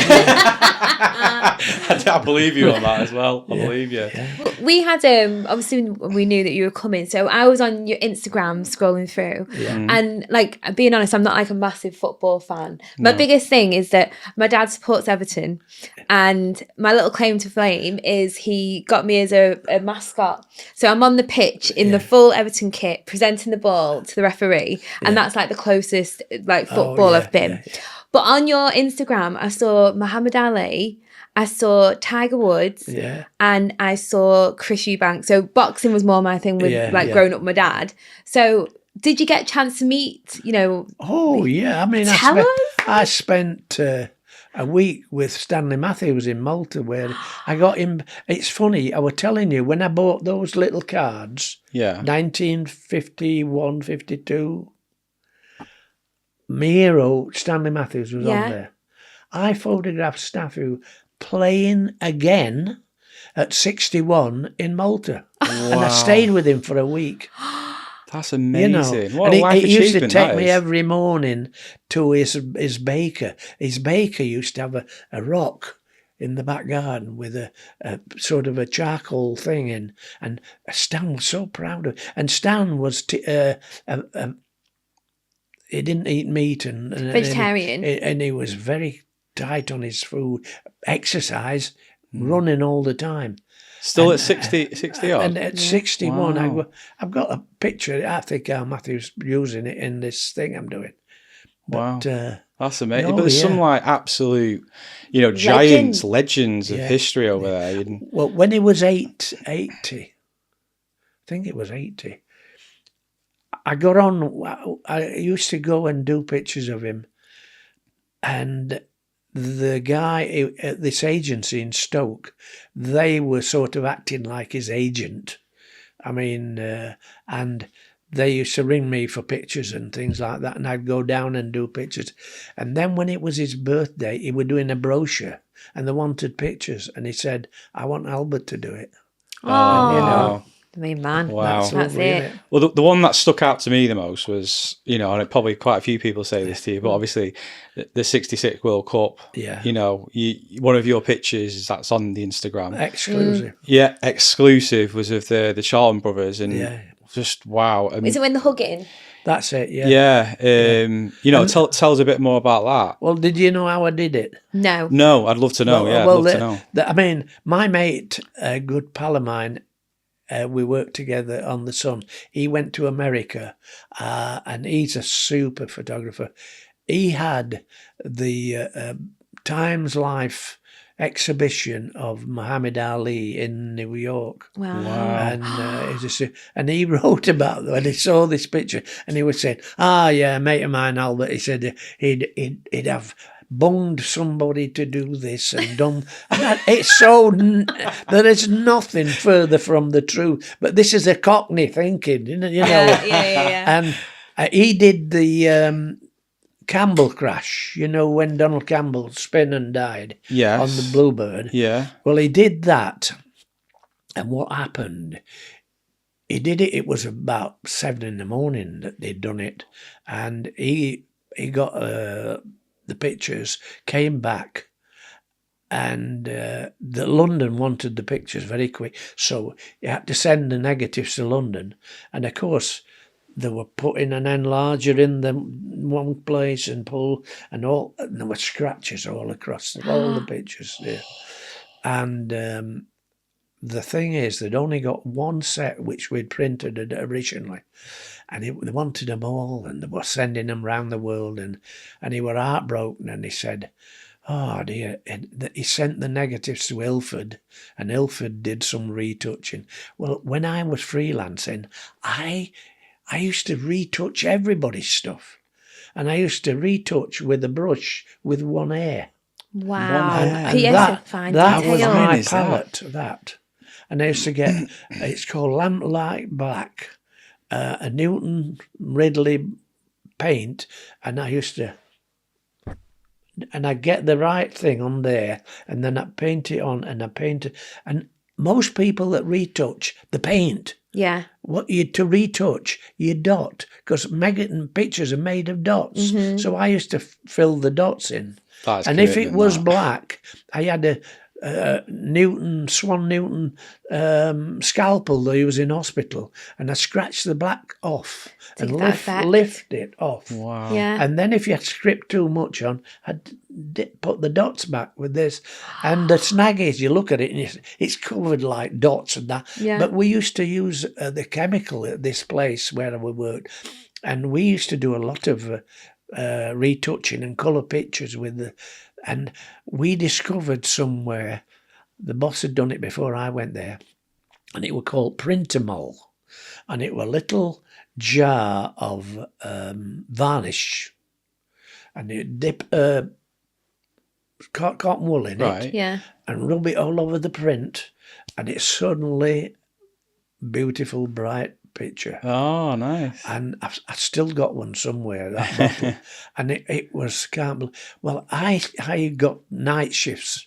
I believe you on that as well. I believe you. Yeah. We had, obviously, we knew that you were coming, so I was on your Instagram scrolling through. Yeah. And, like, being honest, I'm not, like, a massive football fan. My biggest thing is that my dad supports Everton, and my little claim to fame is he got me as a mascot. So I'm on the pitch in the full Everton kit, presenting the ball to the referee, and that's, like, the closest, like, football I've been. Yeah. But on your Instagram, I saw Muhammad Ali, I saw Tiger Woods, and I saw Chris Eubank. So boxing was more my thing with growing up with my dad. So did you get a chance to meet, you know? Oh, yeah. I mean, I spent a week with Stanley Matthews in Malta, where I got him. It's funny, I was telling you, when I bought those little cards, 1951, 52, my hero, Stanley Matthews, was on there. I photographed Staffy playing again at 61 in Malta. Wow. And I stayed with him for a week. That's amazing. You know, what a life he used to take me every morning to his baker. His baker used to have a rock in the back garden with a sort of a charcoal thing in. And Stan was so proud of it. And Stan was... he didn't eat meat and vegetarian, and he was very tight on his food. Exercise, running all the time. Still at 60 odd? And at 61, I've got a picture. I think Matthew's using it in this thing I'm doing. But, wow, that's amazing. But there's some like absolute, you know, giants, legends of history over there. Well, when he was 80, I think it was 80. I got on, I used to go and do pictures of him, and the guy at this agency in Stoke, they were sort of acting like his agent. I mean, and they used to ring me for pictures and things like that, and I'd go down and do pictures. And then when it was his birthday, he was doing a brochure, and they wanted pictures, and he said, I want Albert to do it. Oh, and, you know, I mean, man, wow, that's it. Well, the one that stuck out to me the most was, you know, and probably quite a few people say this to you, but obviously the '66 World Cup. Yeah. You know, one of your pictures that's on the Instagram. Exclusive. Yeah, exclusive was of the Charlton brothers, and just wow. Is it when they're hugging? That's it, yeah. Yeah. You know, tell us a bit more about that. Well, did you know how I did it? No. No, I'd love to know. I'd love to know. I mean, my mate, a good pal of mine, we worked together on The Sun. He went to America, and he's a super photographer. He had the Times Life exhibition of Muhammad Ali in New York. Wow. And he wrote about when he saw this picture, and he was saying, yeah, a mate of mine, Albert, he said he'd have bunged somebody to do this and done. And it's so, there is nothing further from the truth. But this is a Cockney thinking, you know. Yeah. And he did the Campbell crash, you know, when Donald Campbell spun and died on the Bluebird. Yeah. Well, he did that. And what happened? He did it. It was about 7 a.m. that they'd done it. And he got the pictures, came back, and the London wanted the pictures very quick, so he had to send the negatives to London, and of course they were putting an enlarger in the one place and there were scratches all across all the pictures there. And the thing is, they'd only got one set which we'd printed originally, and they wanted them all, and they were sending them round the world, and he were heartbroken, and he said, oh dear, and he sent the negatives to Ilford, and Ilford did some retouching. Well, when I was freelancing, I used to retouch everybody's stuff, and I used to retouch with a brush with one hair. Wow. And that was my palette, that. And I used to get, it's called Lamplight Black, a Newton Ridley paint, and I used to, and I get the right thing on there, and then I paint it on, and I paint it, and most people that retouch the paint, to retouch, you dot, because pictures are made of dots, so I used to fill the dots in, and if it was black, I had a Swan Newton scalpel they use in hospital, and I scratched the black off and lift it off. Wow. Yeah. And then if you had script too much on, I'd put the dots back with this. And the snag is, you look at it and it's covered like dots and that. Yeah. But we used to use the chemical at this place where we worked, and we used to do a lot of retouching and colour pictures and we discovered somewhere, the boss had done it before I went there, and it was called Printamol, and it was a little jar of varnish, and you dip cotton wool in it, and rub it all over the print, and it's suddenly beautiful, bright picture. Oh, nice. And I've still got one somewhere, that bottle. And it was, well, I got night shifts,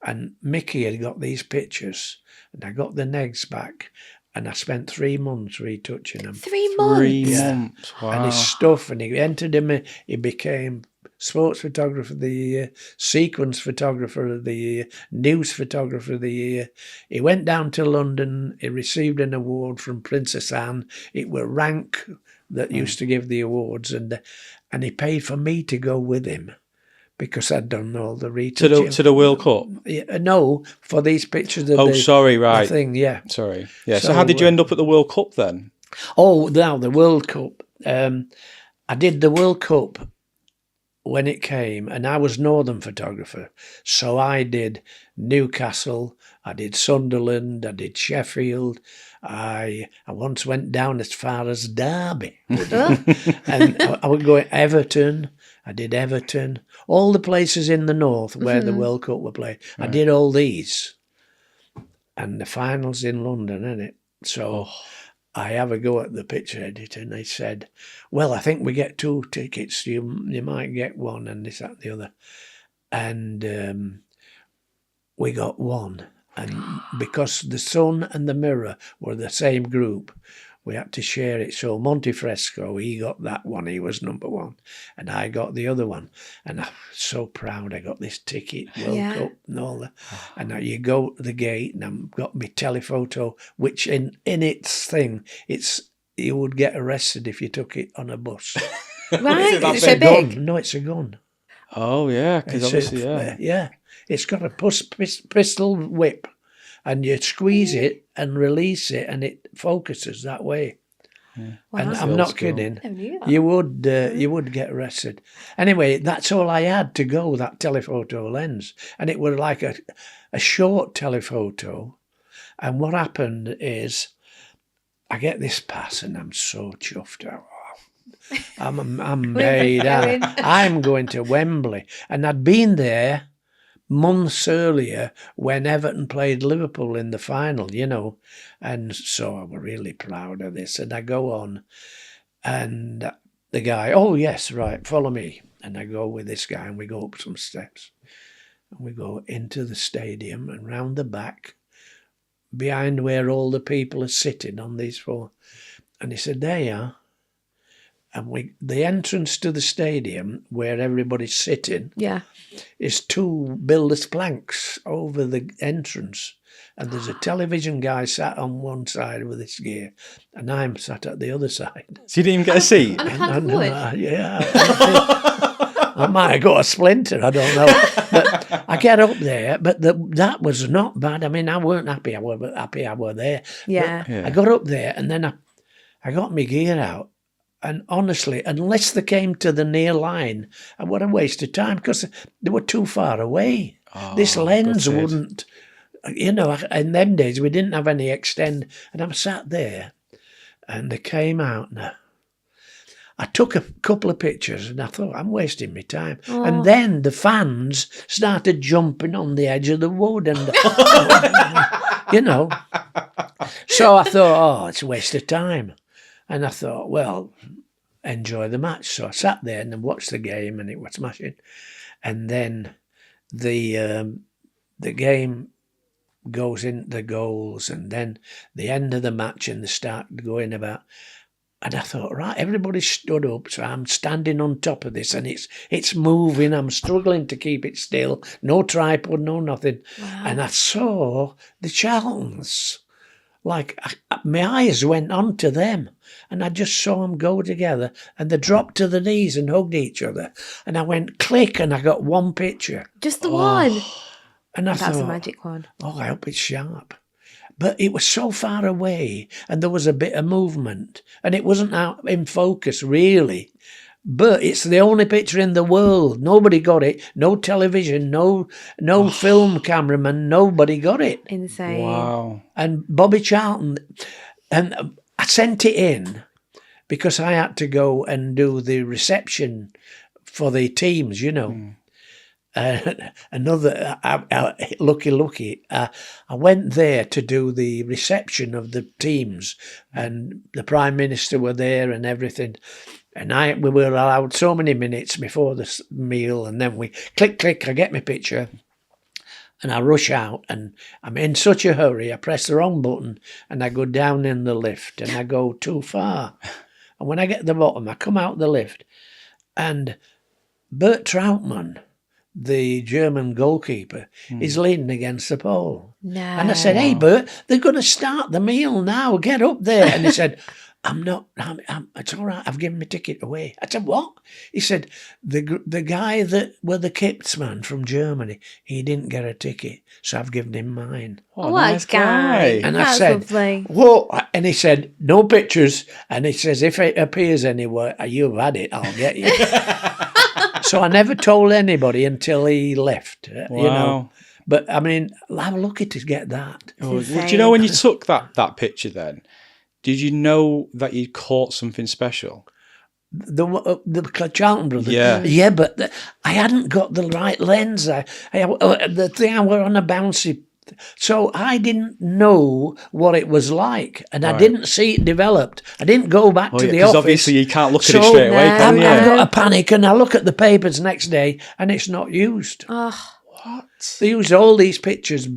and Mickey had got these pictures, and I got the negs back, and I spent 3 months retouching them. 3 months? 3 months, wow. And his stuff, and he entered him, he became sports photographer of the year, sequence photographer of the year, news photographer of the year. He went down to London, he received an award from Princess Anne. It were Rank that used to give the awards, and he paid for me to go with him because I'd done all the retouching. To the World Cup? No, for these pictures of the thing, yeah. Sorry. Yeah, so how did you end up at the World Cup then? Oh, now the World Cup. I did the World Cup when it came, and I was Northern photographer, so I did Newcastle, I did Sunderland, I did Sheffield, I once went down as far as Derby, and I would go to Everton. I did Everton, all the places in the north where the World Cup were played. Right. I did all these, and the finals in London, innit? So I have a go at the picture editor, and they said, well, I think we get 2 tickets. You might get one, and this, that, and the other. And we got one. And because the Sun and the Mirror were the same group, we had to share it. So Montefresco, he got that one. He was number 1. And I got the other one. And I'm so proud I got this ticket, World Cup and all that. And now you go to the gate and I've got my telephoto, which in its thing, you would get arrested if you took it on a bus. Right, it's so big. Gun. No, it's a gun. Oh, yeah, because obviously, Yeah. It's got a pistol whip. And you squeeze it and release it, and it focuses that way. Yeah. Wow. And I'm not kidding. I knew that. You would get arrested. Anyway, that's all I had to go, that telephoto lens. And it was like a short telephoto. And what happened is I get this pass and I'm so chuffed. I'm made. I'm going to Wembley. And I'd been there months earlier when Everton played Liverpool in the final, and so I was really proud of this. And I go on, and the guy, oh yes, right, follow me. And I go with this guy, and we go up some steps, and we go into the stadium and round the back, behind where all the people are sitting on these 4. And he said, there you are. And the entrance to the stadium where everybody's sitting is 2 builders' planks over the entrance. And there's a television guy sat on one side with his gear, and I'm sat at the other side. So you didn't even get a seat? I might have got a splinter, I don't know. But I get up there, but that was not bad. I mean, I weren't happy. I was happy I were there. Yeah. I got up there, and then I got my gear out. And honestly, unless they came to the near line, what a waste of time, because they were too far away. This lens wouldn't, in them days, we didn't have any extend. And I'm sat there, and they came out. And I took a couple of pictures, and I thought, I'm wasting my time. And then the fans started jumping on the edge of the wood, and, So I thought, it's a waste of time. And I thought, well, enjoy the match. So I sat there and watched the game, and it was smashing. And then the game goes into the goals, and then the end of the match, and they start going about. And I thought, right, everybody stood up, so I'm standing on top of this, and it's moving. I'm struggling to keep it still. No tripod, no nothing. Wow. And I saw the Charltons. Like, my eyes went on to them, and I just saw them go together, and they dropped to the knees and hugged each other. And I went click, and I got one picture. Just the one? And That's a magic one. Oh, I hope it's sharp. But it was so far away, and there was a bit of movement, and it wasn't out in focus, really. But it's the only picture in the world. Nobody got it. No television, no film cameraman. Nobody got it. Insane. Wow. And Bobby Charlton, and I sent it in because I had to go and do the reception for the teams, Lucky. I went there to do the reception of the teams, and the Prime Minister were there and everything. And we were allowed so many minutes before the meal, and then we click, I get my picture, and I rush out, and I'm in such a hurry, I press the wrong button, and I go down in the lift, and I go too far. And when I get to the bottom, I come out the lift, and Bert Trautmann, the German goalkeeper, is leaning against the pole. No. And I said, hey, Bert, they're going to start the meal now, get up there. And he said, it's all right, I've given my ticket away. I said, what? He said, the guy that were the Kipsman from Germany, he didn't get a ticket, so I've given him mine. Oh, nice guy. And That's I said, lovely. Whoa. And he said, no pictures. And he says, if it appears anywhere, you've had it, I'll get you. So I never told anybody until he left, Wow. But, I mean, I'm lucky to get that. Oh, do you know when you took that picture then, did you know that you'd caught something special? The Charlton brothers. Yeah, but I hadn't got the right lens. The thing I were on a bouncy, so I didn't know what it was like, and I didn't see it developed. I didn't go back to the office. Obviously, you can't look at it straight away. I've got a panic, and I look at the papers next day, and it's not used. Oh. What? They used all these pictures,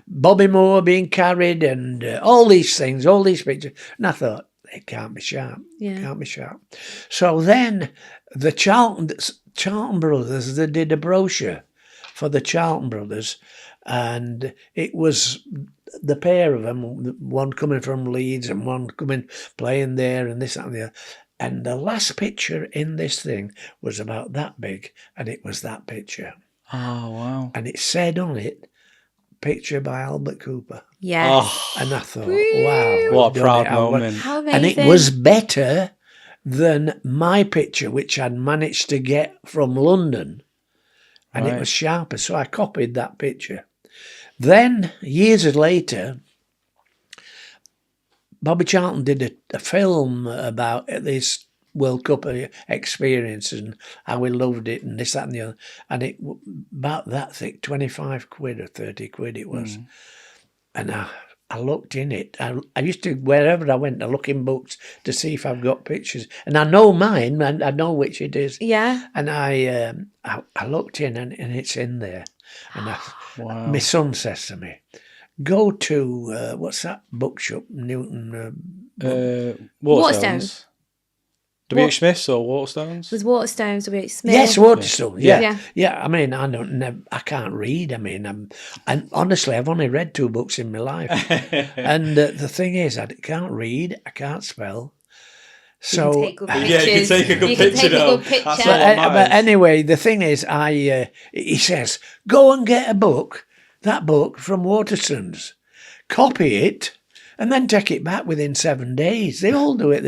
Bobby Moore being carried and all these things, all these pictures. And I thought, it can't be sharp. Yeah. It can't be sharp. So then the Charlton brothers, they did a brochure for the Charlton brothers, and it was the pair of them, one coming from Leeds and one coming playing there and this, that and the other. And the last picture in this thing was about that big, and it was that picture. Oh, wow. And it said on it, picture by Albert Cooper. Yes. Oh, And I thought, wow. what a proud it. moment. How amazing. And it was better than my picture, which I'd managed to get from London. And it was sharper, so I copied that picture. Then, years later, Bobby Charlton did a film about this World Cup experience and how we loved it and this, that and the other. And it about that thick, 25 quid or 30 quid it was. And I looked in it. I used to, wherever I went, I look in books to see if I've got pictures. And I know mine, and I know which it is. Yeah. And I looked in and it's in there. And my son says to me, go to, what's that bookshop, Newton? Waterstones. W.H. Smith's or Waterstones? Was Waterstones, W.H. Smith? Yes, Waterstones. Yeah. Yeah. I mean, I can't read. I mean, and honestly, I've only read 2 books in my life. And the thing is, I can't read, I can't spell. So you can you can take a good picture. That's but anyway, the thing is, he says, go and get that book from Waterstones, copy it, and then take it back within 7 days. They all do it.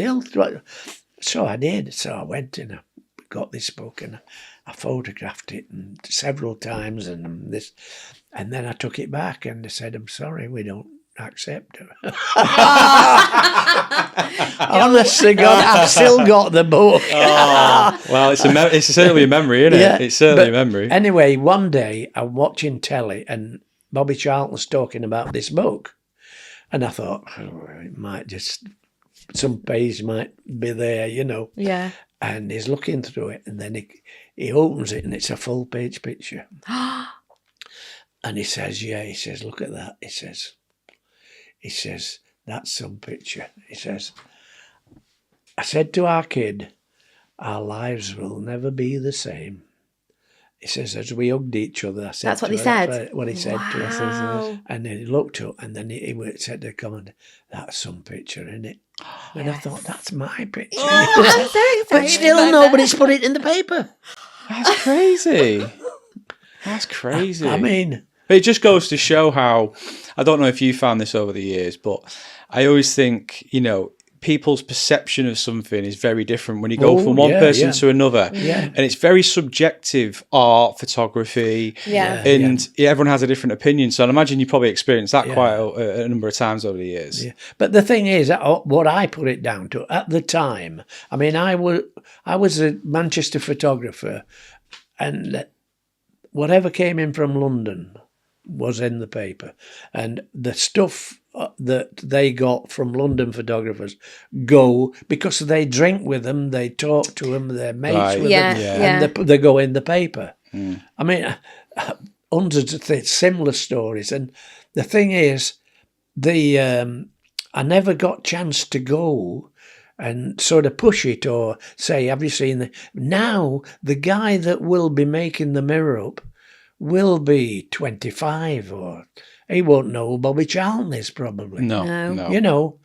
So I did. So I went and I got this book and I photographed it several times and then I took it back and they said, I'm sorry, we don't accept it. Honestly, God, I've still got the book. Well, it's certainly a memory, isn't it? Yeah, it's certainly a memory. Anyway, one day I'm watching telly and Bobby Charlton's talking about this book. And I thought, it might just... some page might be there, Yeah. And he's looking through it, and then he opens it, and it's a full page picture. And he says, look at that. He says, that's some picture. He says, I said to our kid, our lives will never be the same. He says, as we hugged each other, I said that's what he said. That's what he said to us. Wow. And then he looked up, and then he said to the comment, that's some picture, isn't it? And I thought, that's my picture. Oh, I'm so excited. But still, nobody's put it in the paper. That's crazy. That's crazy. I mean... It just goes to show how, I don't know if you found this over the years, but I always think, people's perception of something is very different when you go from one person to another. Yeah. And it's very subjective, art, photography, and everyone has a different opinion. So I imagine you probably experienced that quite a number of times over the years. Yeah. But the thing is, what I put it down to, at the time, I mean, I was a Manchester photographer, and whatever came in from London was in the paper. And the stuff that they got from London photographers because they drink with them, they talk to them, they're mates with them, and they go in the paper. I mean, hundreds of similar stories. And the thing is, I never got chance to go and sort of push it or say, have you seen now the guy that will be making the mirror up will be 25 or he won't know who Bobby Charlton is probably. No.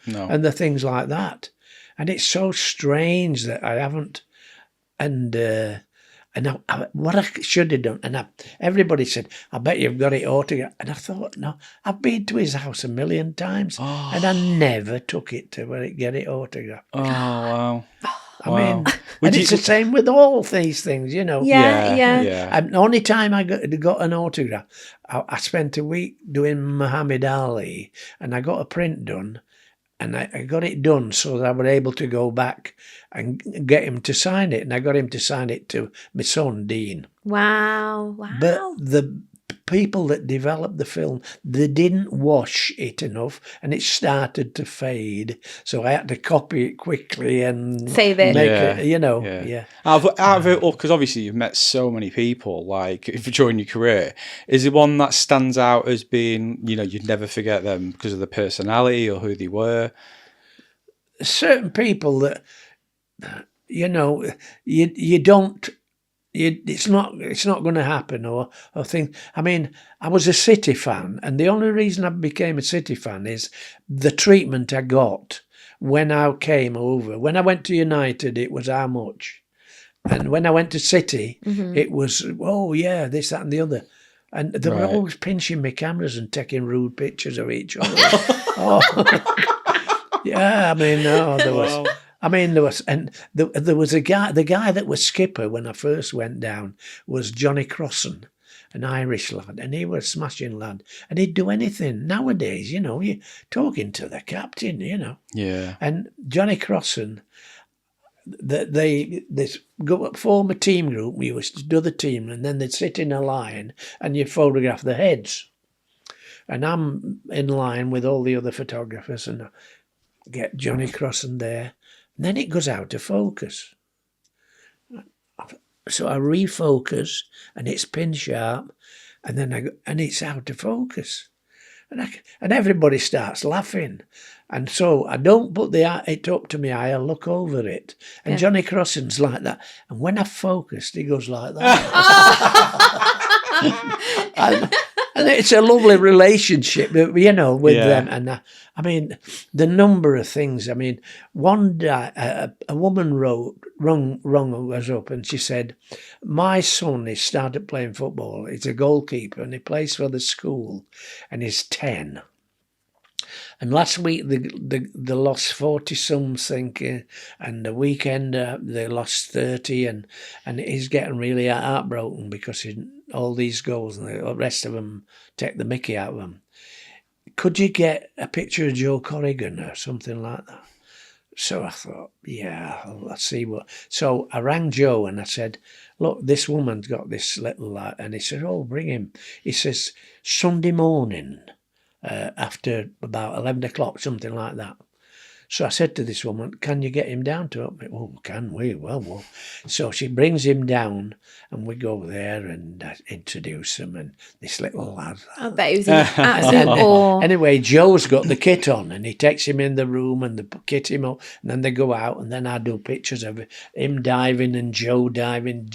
And the things like that. And it's so strange that I haven't. And what I should have done, and everybody said, I bet you've got it autographed. And I thought, no, I've been to his house a million times and I never took it to get it autographed. Oh, wow. I mean, and it's the same with all these things, Yeah. And the only time I got an autograph, I spent a week doing Muhammad Ali, and I got a print done, and I got it done so that I was able to go back and get him to sign it, and I got him to sign it to my son, Dean. Wow. But the people that developed the film, they didn't wash it enough, and it started to fade. So I had to copy it quickly and save it. make it, yeah. Out of it all, because obviously you've met so many people, like during your career, is there one that stands out as being, you'd never forget them because of the personality or who they were? Certain people that, you don't. It's not going to happen or things. I mean, I was a City fan, and the only reason I became a City fan is the treatment I got when I came over. When I went to United, it was how much, and when I went to City, it was this, that, and the other, and they were always pinching my cameras and taking rude pictures of each other. Yeah, I mean, there was. Wow. I mean, there was a guy. The guy that was skipper when I first went down was Johnny Crossan, an Irish lad, and he was a smashing lad, and he'd do anything. Nowadays, you're talking to the captain, Yeah. And Johnny Crossan, they form a team group. We used to do the team, and then they'd sit in a line, and you photograph the heads. And I'm in line with all the other photographers, and I get Johnny Crossan there. And then it goes out of focus. So I refocus, and it's pin sharp, and then it's out of focus, and everybody starts laughing, and so I don't put it up to me eye. I look over it, and Johnny Crossan's like that, and when I focused, he goes like that. And it's a lovely relationship, with them. And I mean, the number of things. I mean, one day a woman rung us up, and she said, "My son has started playing football. He's a goalkeeper, and he plays for the school, and he's 10. And last week they lost 40 something, and the weekend they lost 30, and he's getting really heartbroken because all these goals and the rest of them take the mickey out of them. Could you get a picture of Joe Corrigan or something like that?" So I thought, let's see what. So I rang Joe and I said, "Look, this woman's got this little lad," and he said, "Oh, bring him." He says, "Sunday morning." After about 11 o'clock, something like that. So I said to this woman, "Can you get him down to it?" "Oh, can we? Well. So she brings him down, and we go there and introduce him, and this little lad. I bet he was in absolute awe. Anyway, Joe's got the kit on, and he takes him in the room, and they kit him up, and then they go out, and then I do pictures of him diving and Joe diving,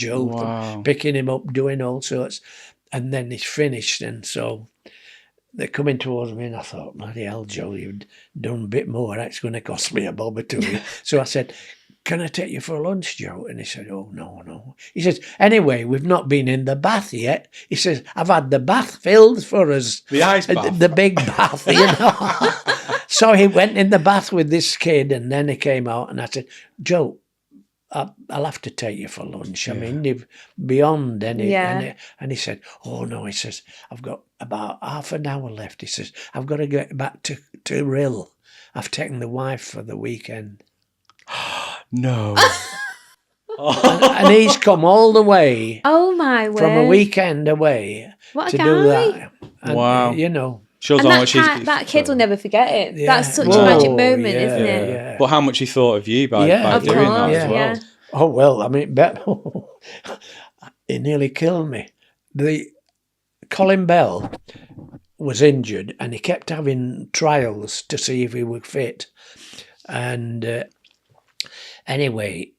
picking him up, doing all sorts, and then he's finished, and so they're coming towards me, and I thought, bloody hell, Joe, you've done a bit more. That's going to cost me a bob or two. So I said, "Can I take you for lunch, Joe?" And he said, "Oh, no." He says, "Anyway, we've not been in the bath yet." He says, "I've had the bath filled for us." The ice bath? The big bath, So he went in the bath with this kid, and then he came out, and I said, "Joe, I'll have to take you for lunch. I mean, you've beyond any." And he said, "Oh, no," he says, "I've got about half an hour left." He says, "I've got to get back to Rill. I've taken the wife for the weekend." No. and he's come all the way. Oh, my word. From a weekend away to do that. And, wow. Shows and how much that kid will never forget it. Yeah. That's such a magic moment, isn't it? Yeah. But how much he thought of you by doing that as well. Yeah. Oh, well, I mean, he nearly killed me. Colin Bell was injured, and he kept having trials to see if he would fit. And anyway,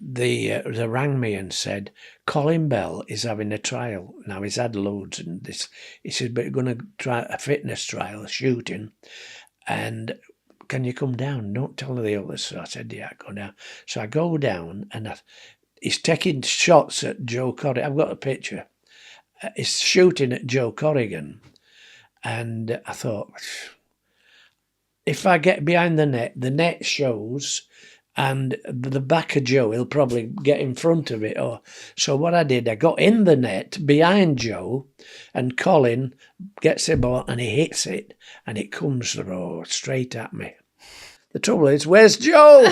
they rang me and said, "Colin Bell is having a trial." Now, he's had loads, and this. He said, "But you're going to try a fitness trial, shooting, and can you come down? Don't tell the others." So I said, "Yeah, go down." So I go down, and he's taking shots at Joe Corrigan. I've got a picture. He's shooting at Joe Corrigan, and I thought, if I get behind the net shows, and the back of Joe, he'll probably get in front of it. So what I did, I got in the net behind Joe, and Colin gets the ball and he hits it, and it comes straight at me. The trouble is, where's Joe?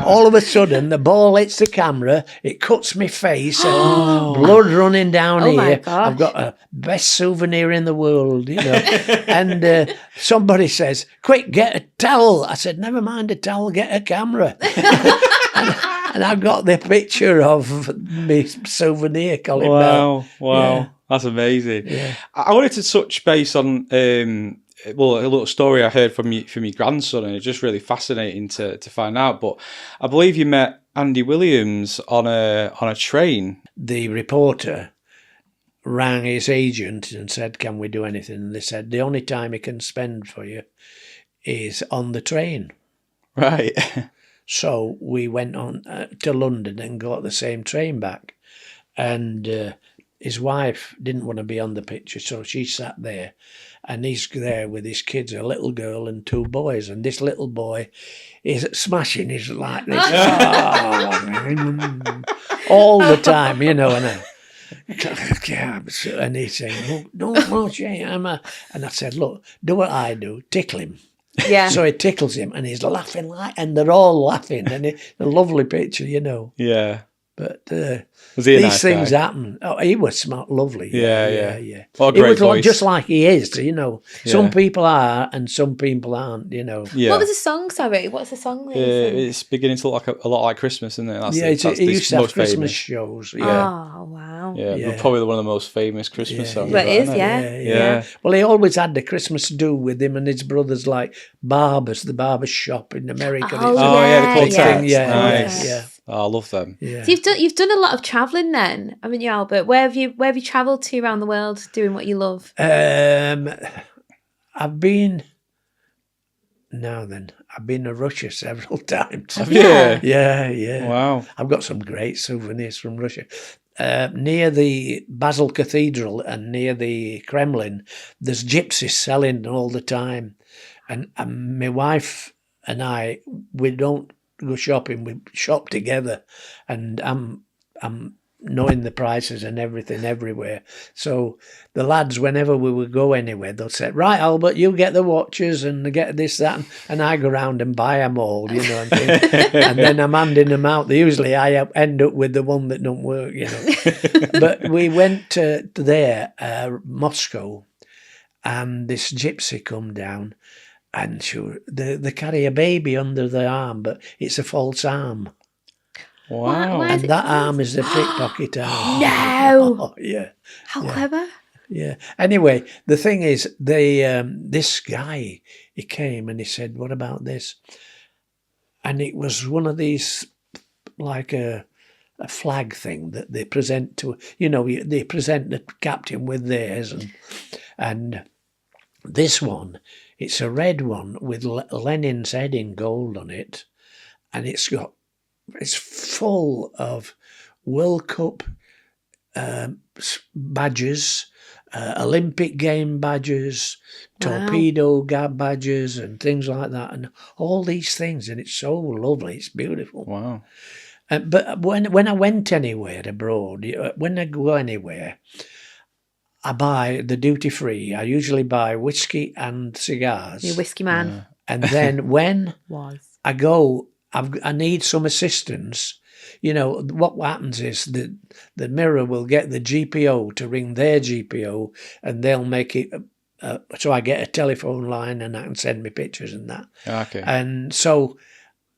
All of a sudden, the ball hits the camera. It cuts my face, and blood running down here. My gosh. I've got a best souvenir in the world, And somebody says, "Quick, get a towel." I said, "Never mind a towel, get a camera." and I've got the picture of my souvenir, Colin Bell. Wow, Yeah. That's amazing. Yeah. I wanted to touch base on a little story I heard from your grandson, and it's just really fascinating to find out. But I believe you met Andy Williams on a train. The reporter rang his agent and said, "Can we do anything?" And they said, "The only time he can spend for you is on the train." Right. So we went on to London and got the same train back. And his wife didn't want to be on the picture, so she sat there. And he's there with his kids, a little girl and 2 boys. And this little boy is smashing his like this all the time, And and he's saying, "Don't watch Emma." And I said, "Look, do what I do, tickle him." Yeah. So he tickles him, and he's laughing and they're all laughing, and it's a lovely picture, Yeah. But Was he a these nice things guy? happen. Oh, he was smart, lovely. Yeah. He What a great was voice. just like he is, Some Yeah. people are, and some people aren't, Yeah. What was the song? Sorry, what's the song? It's beginning to look like a lot like Christmas, isn't it? That's He used to have most Christmas famous. shows. Oh wow. Yeah, probably one of the most famous Christmas songs. Well, it is, isn't yeah. Well, he always had the Christmas do with him and his brothers, like the barber shop in America. Oh, yeah, the Big quartet. thing, yeah, Nice. yeah. Oh, I love them. Yeah. So you've done a lot of travelling then, haven't you, Albert? Where have you travelled to around the world doing what you love? I've been to Russia several times. Have you? Yeah. Wow. I've got some great souvenirs from Russia. Near the Basel Cathedral and near the Kremlin, there's gypsies selling all the time. And my wife and I, we don't go shopping, we shop together. And I'm knowing the prices and everything everywhere. So the lads, whenever we would go anywhere, they'll say, "Right, Albert, you get the watches and get this, that," and I go round and buy them all, and then I'm handing them out. Usually I end up with the one that don't work, But we went to Moscow, and this gypsy come down, and they carry a baby under their arm, but it's a false arm. Wow. Why And is it that false? arm is the pickpocket arm. No. Oh, yeah. How clever. Yeah. Anyway, the thing is, this guy, he came and he said, "What about this?" And it was one of these, like a flag thing that they present to, they present the captain with theirs. And this one, it's a red one with Lenin's head in gold on it. And it's full of World Cup badges, Olympic game badges, torpedo badges and things like that, and all these things. And it's so lovely. It's beautiful. Wow. But when I went anywhere abroad, when I go anywhere, I buy the duty free. I usually buy whiskey and cigars. You're a whiskey man. Yeah. And then when I go, I need some assistance. What happens is the Mirror will get the GPO to ring their GPO, and they'll make it so I get a telephone line and I can send me pictures and that. Okay. And so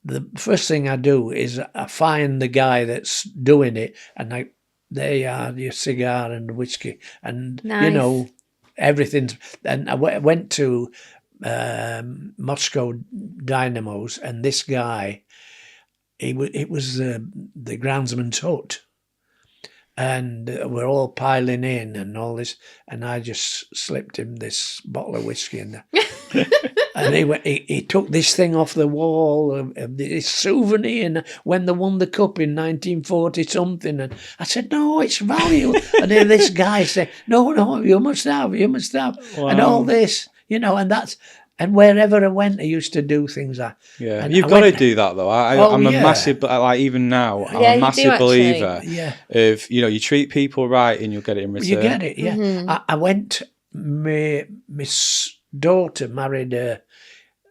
the first thing I do is I find the guy that's doing it, and they are your cigar and whiskey, and Nice. Everything's. And I went to Moscow Dynamos, and this guy, it was the groundsman's hut, and we're all piling in and all this, and I just slipped him this bottle of whiskey and and he took this thing off the wall, this souvenir, and when they won the cup in 1940 something, and I said, "No, it's value." And then this guy said, no, you must have, Wow. and all this, and that's. And wherever I went, I used to do things like. Yeah, you've got to do that though. I'm a massive, even now, I'm a massive believer of, you treat people right and you'll get it in return. You get it, yeah. Mm-hmm. I went, my daughter married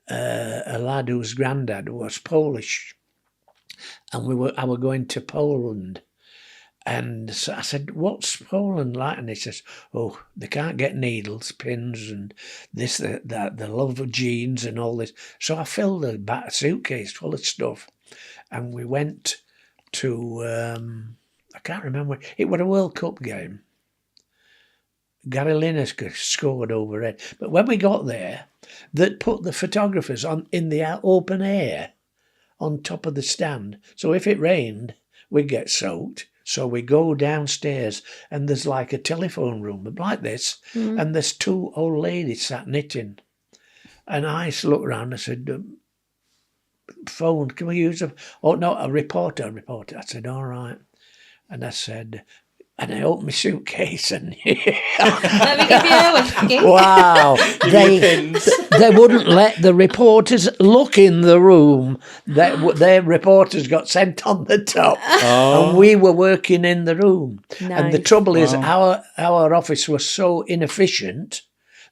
a lad whose granddad was Polish, and I were going to Poland. And so I said, "What's Poland like?" And he says, "Oh, they can't get needles, pins, and this, that, the love of jeans and all this." So I filled a suitcase full of stuff, and we went to, I can't remember, it was a World Cup game. Gary Lineker scored over it. But when we got there, they'd put the photographers in the open air on top of the stand. So if it rained, we'd get soaked. So we go downstairs, and there's like a telephone room like this, and there's two old ladies sat knitting. And I looked around and said, "Phone, can we use oh, no, a reporter. I said, "All right." And I said, and I opened my suitcase, and let me give you a whiskey. Wow, they wouldn't let the reporters look in the room. Their reporters got sent on the top, and we were working in the room. Nice. And the trouble is, our office was so inefficient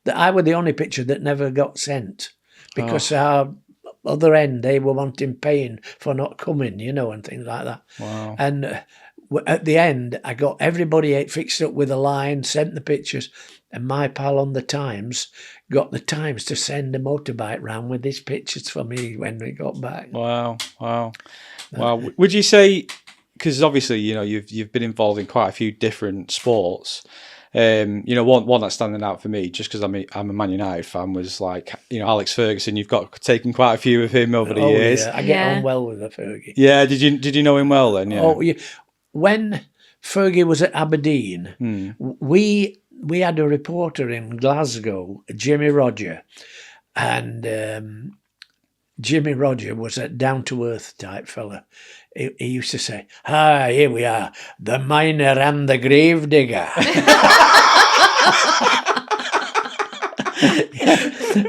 that I was the only picture that never got sent, because our other end, they were paying for not coming, and things like that. Wow. And at the end, I got everybody fixed up with a line, sent the pictures, and my pal on the Times got the Times to send a motorbike round with his pictures for me when we got back. Wow. Would you say, because obviously, you've been involved in quite a few different sports, one that's standing out for me, just because I'm a Man United fan, was like, Alex Ferguson. You've taken quite a few of him over the years. Yeah, I get on well with the Fergie. Yeah, did you know him well then? Yeah. Oh, yeah. When Fergie was at Aberdeen, we had a reporter in Glasgow, Jimmy Roger, and Jimmy Roger was a down-to-earth type fella. He used to say, "Here we are, the miner and the gravedigger."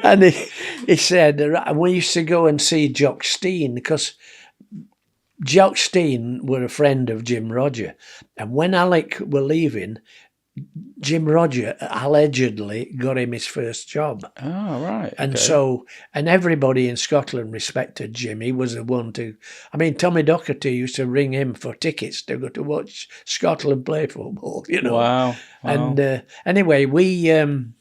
And he said, we used to go and see Jock Stein, because Jock Stein were a friend of Jim Roger. And when Alec were leaving, Jim Roger allegedly got him his first job. Oh, right. And so, and everybody in Scotland respected Jim. He was the one Tommy Docherty used to ring him for tickets to go to watch Scotland play football, Wow. And anyway, when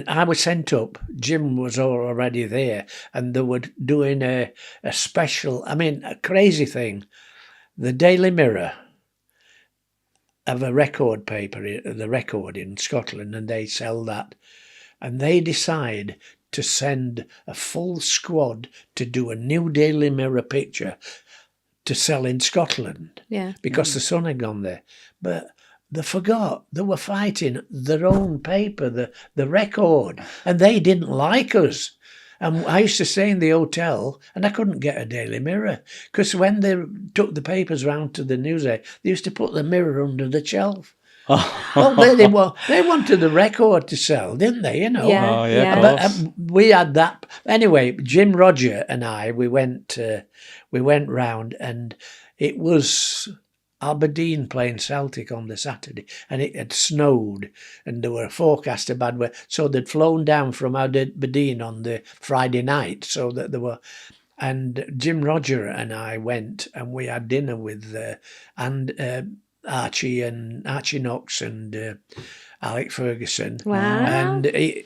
I was sent up, Jim was already there, and they were doing a special, a crazy thing. The Daily Mirror have a record paper, the Record in Scotland, and they sell that. And they decide to send a full squad to do a new Daily Mirror picture to sell in Scotland. Yeah. Because the Sun had gone there. But they forgot they were fighting their own paper, the Record, and they didn't like us. And I used to stay in the hotel, and I couldn't get a Daily Mirror, because when they took the papers round to the newsday, they used to put the Mirror under the shelf. Well, they wanted the Record to sell, didn't they? Yeah. But we had that anyway. Jim Roger and I, we went round, and it was Aberdeen playing Celtic on the Saturday, and it had snowed, and there were a forecast of bad weather, so they'd flown down from Aberdeen on the Friday night, so that there were. And Jim Roger and I went, and we had dinner with Archie Knox and Alec Ferguson. Wow. And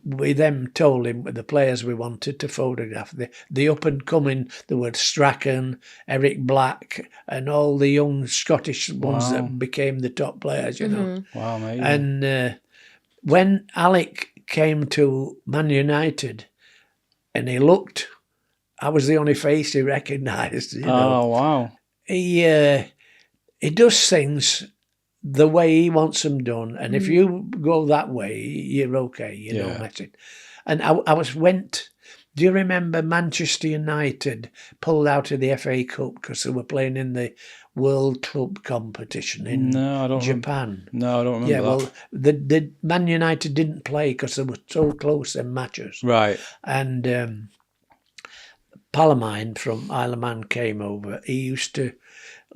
we then told him the players we wanted to photograph, the up and coming. There were Strachan, Eric Black, and all the young Scottish ones that became the top players, Wow, mate. And when Alec came to Man United, and he looked, I was the only face he recognised. Oh, wow. He does things the way he wants them done, and if you go that way, you're okay, Messi. And I went. Do you remember Manchester United pulled out of the FA Cup because they were playing in the World Club competition in Japan? No, I don't remember. Yeah, well, the Man United didn't play because they were so close in matches. Right. And Palomine from Isle of Man came over. He used to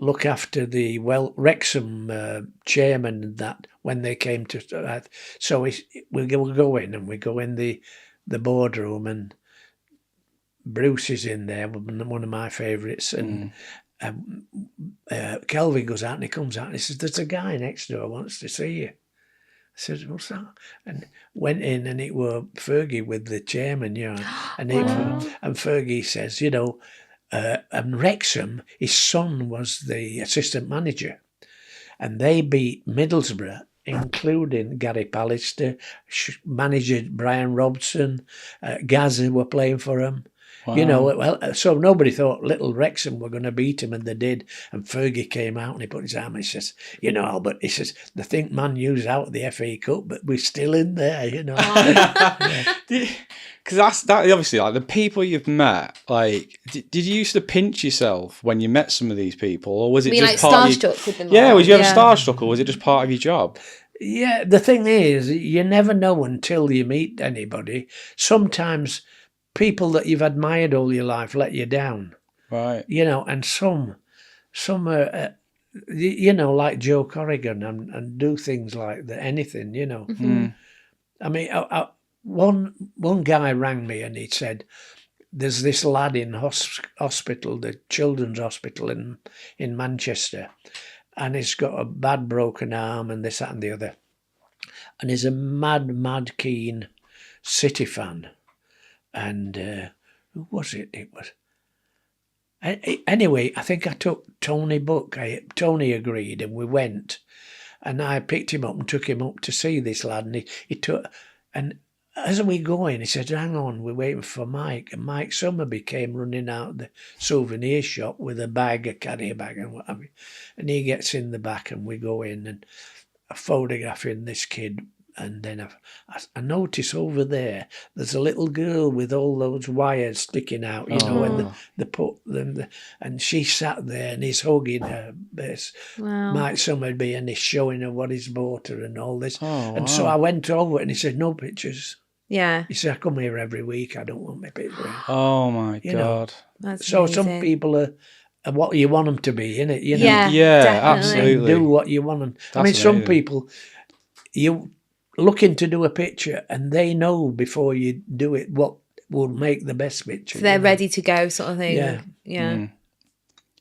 look after the Wrexham chairman and that when they came to so we go in, and we go in the the boardroom, and Bruce is in there, one of my favourites, and Kelvin goes out and he comes out and he says, "There's a guy next door who wants to see you." I said, "What's that?" And went in, and it were Fergie with the chairman, and and Fergie says, and Wrexham, his son was the assistant manager, and they beat Middlesbrough, including Gary Pallister, manager Brian Robson, Gazza were playing for him. Wow. So nobody thought little Wrexham were going to beat him, and they did. And Fergie came out and he put his arm and he says, Albert, he says, they think Man U's out of the FA Cup, but we're still in there, Because that obviously, like, the people you've met, like, did you used to pinch yourself when you met some of these people, or was it just part of starstruck with them? Yeah, was you ever starstruck, or was it just part of your job? Yeah, the thing is, you never know until you meet anybody. Sometimes people that you've admired all your life let you down, right? And some are, like Joe Corrigan, and do things like that. Anything, I mean, one guy rang me and he said, "There's this lad in hospital, the Children's Hospital in Manchester, and he's got a bad broken arm and this, that, and the other, and he's a mad keen City fan." And who was it? It was... Anyway, I think I took Tony Buck. Tony agreed, and we went. And I picked him up and took him up to see this lad. And he took... And as we going, he said, "Hang on, we're waiting for Mike." And Mike Summerby came running out of the souvenir shop with a carrier bag and what have you. And he gets in the back and we go in and photographing this kid. And then I notice over there's a little girl with all those wires sticking out, and they put them, and she sat there and he's hugging her. Wow. Mike Summerby, and he's showing her what he's bought her and all this. And so I went over and he said, "No pictures." Yeah. He said, "I come here every week. I don't want my picture." Oh my God. That's so amazing. Some people are what you want them to be, innit? Yeah, absolutely. Do what you want them. I mean, some people, you looking to do a picture and they know before you do it what will make the best picture. So they're ready to go, sort of thing. Yeah. Mm.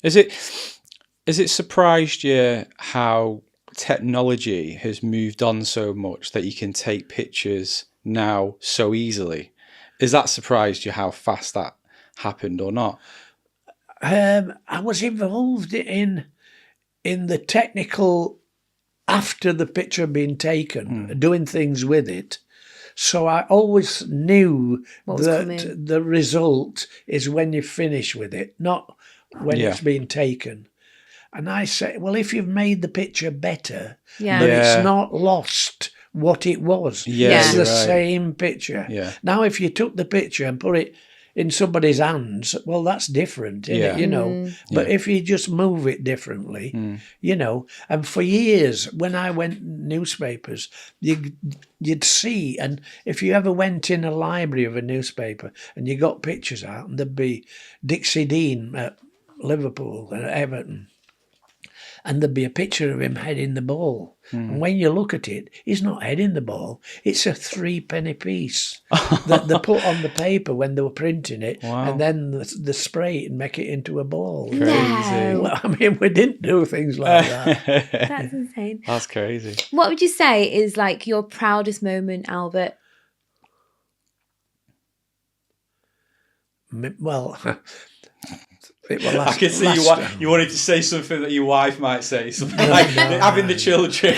Is it surprised you how technology has moved on so much that you can take pictures now so easily? Is that surprised you how fast that happened or not? I was involved in the technical after the picture had been taken, doing things with it. So I always knew that the result is when you finish with it, not when it's been taken. And I say, well, if you've made the picture better, but it's not lost what it was. It's the same picture. Yeah. Now, if you took the picture and put it in somebody's hands, well, that's different, But if you just move it differently, and for years, when I went newspapers, you'd see, and if you ever went in a library of a newspaper and you got pictures out, and there'd be Dixie Dean at Liverpool and Everton, and there'd be a picture of him heading the ball. And when you look at it, he's not heading the ball. It's a 3-penny piece that they put on the paper when they were printing it, and then they spray it and make it into a ball. Crazy. Well, I mean, we didn't do things like that. That's insane. That's crazy. What would you say is like your proudest moment, Albert? Well... I can see you wanted to say something that your wife might say, something having the children.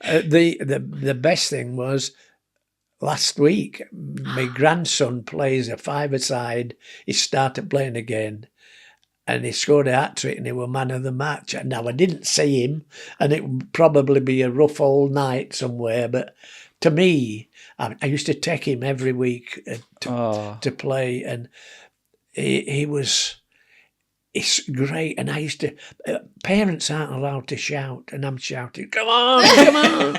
The best thing was last week, my grandson plays a 5-a-side. He started playing again, and he scored a hat-trick, and he was man of the match. And now I didn't see him, and it would probably be a rough old night somewhere, but to me, I used to take him every week to play, and it's great. And I used to, parents aren't allowed to shout, and I'm shouting, "Come on, come on."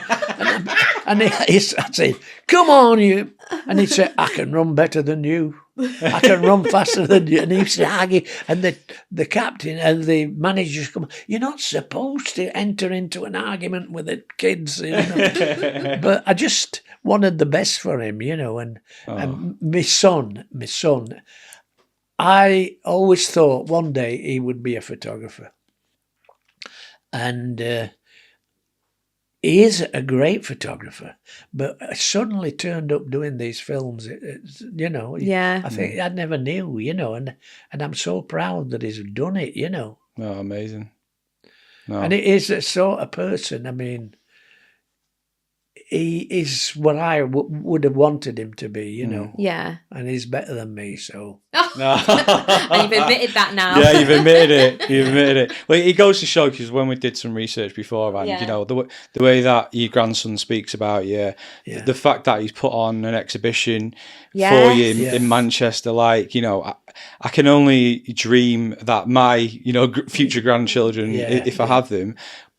and I say, "Come on, you." And he'd say, "I can run better than you." I can run faster than you. And he used to argue. And the captain and the managers come, you're not supposed to enter into an argument with the kids. You know? But I just wanted the best for him, you know. And my son, I always thought one day he would be a photographer. And he is a great photographer, but suddenly turned up doing these films, you know. Yeah. I think I never knew, you know, and I'm so proud that he's done it, you know. Oh, amazing. No. And it is a sort of person, I mean, he is what I would have wanted him to be, you know. Yeah. And he's better than me, so. And you've admitted that now. Yeah, you've admitted it. You've admitted it. Well, it goes to show, because when we did some research beforehand, you know, the way that your grandson speaks about you, the fact that he's put on an exhibition for you in Manchester, like, you know, I can only dream that my, you know, future grandchildren, if I have them,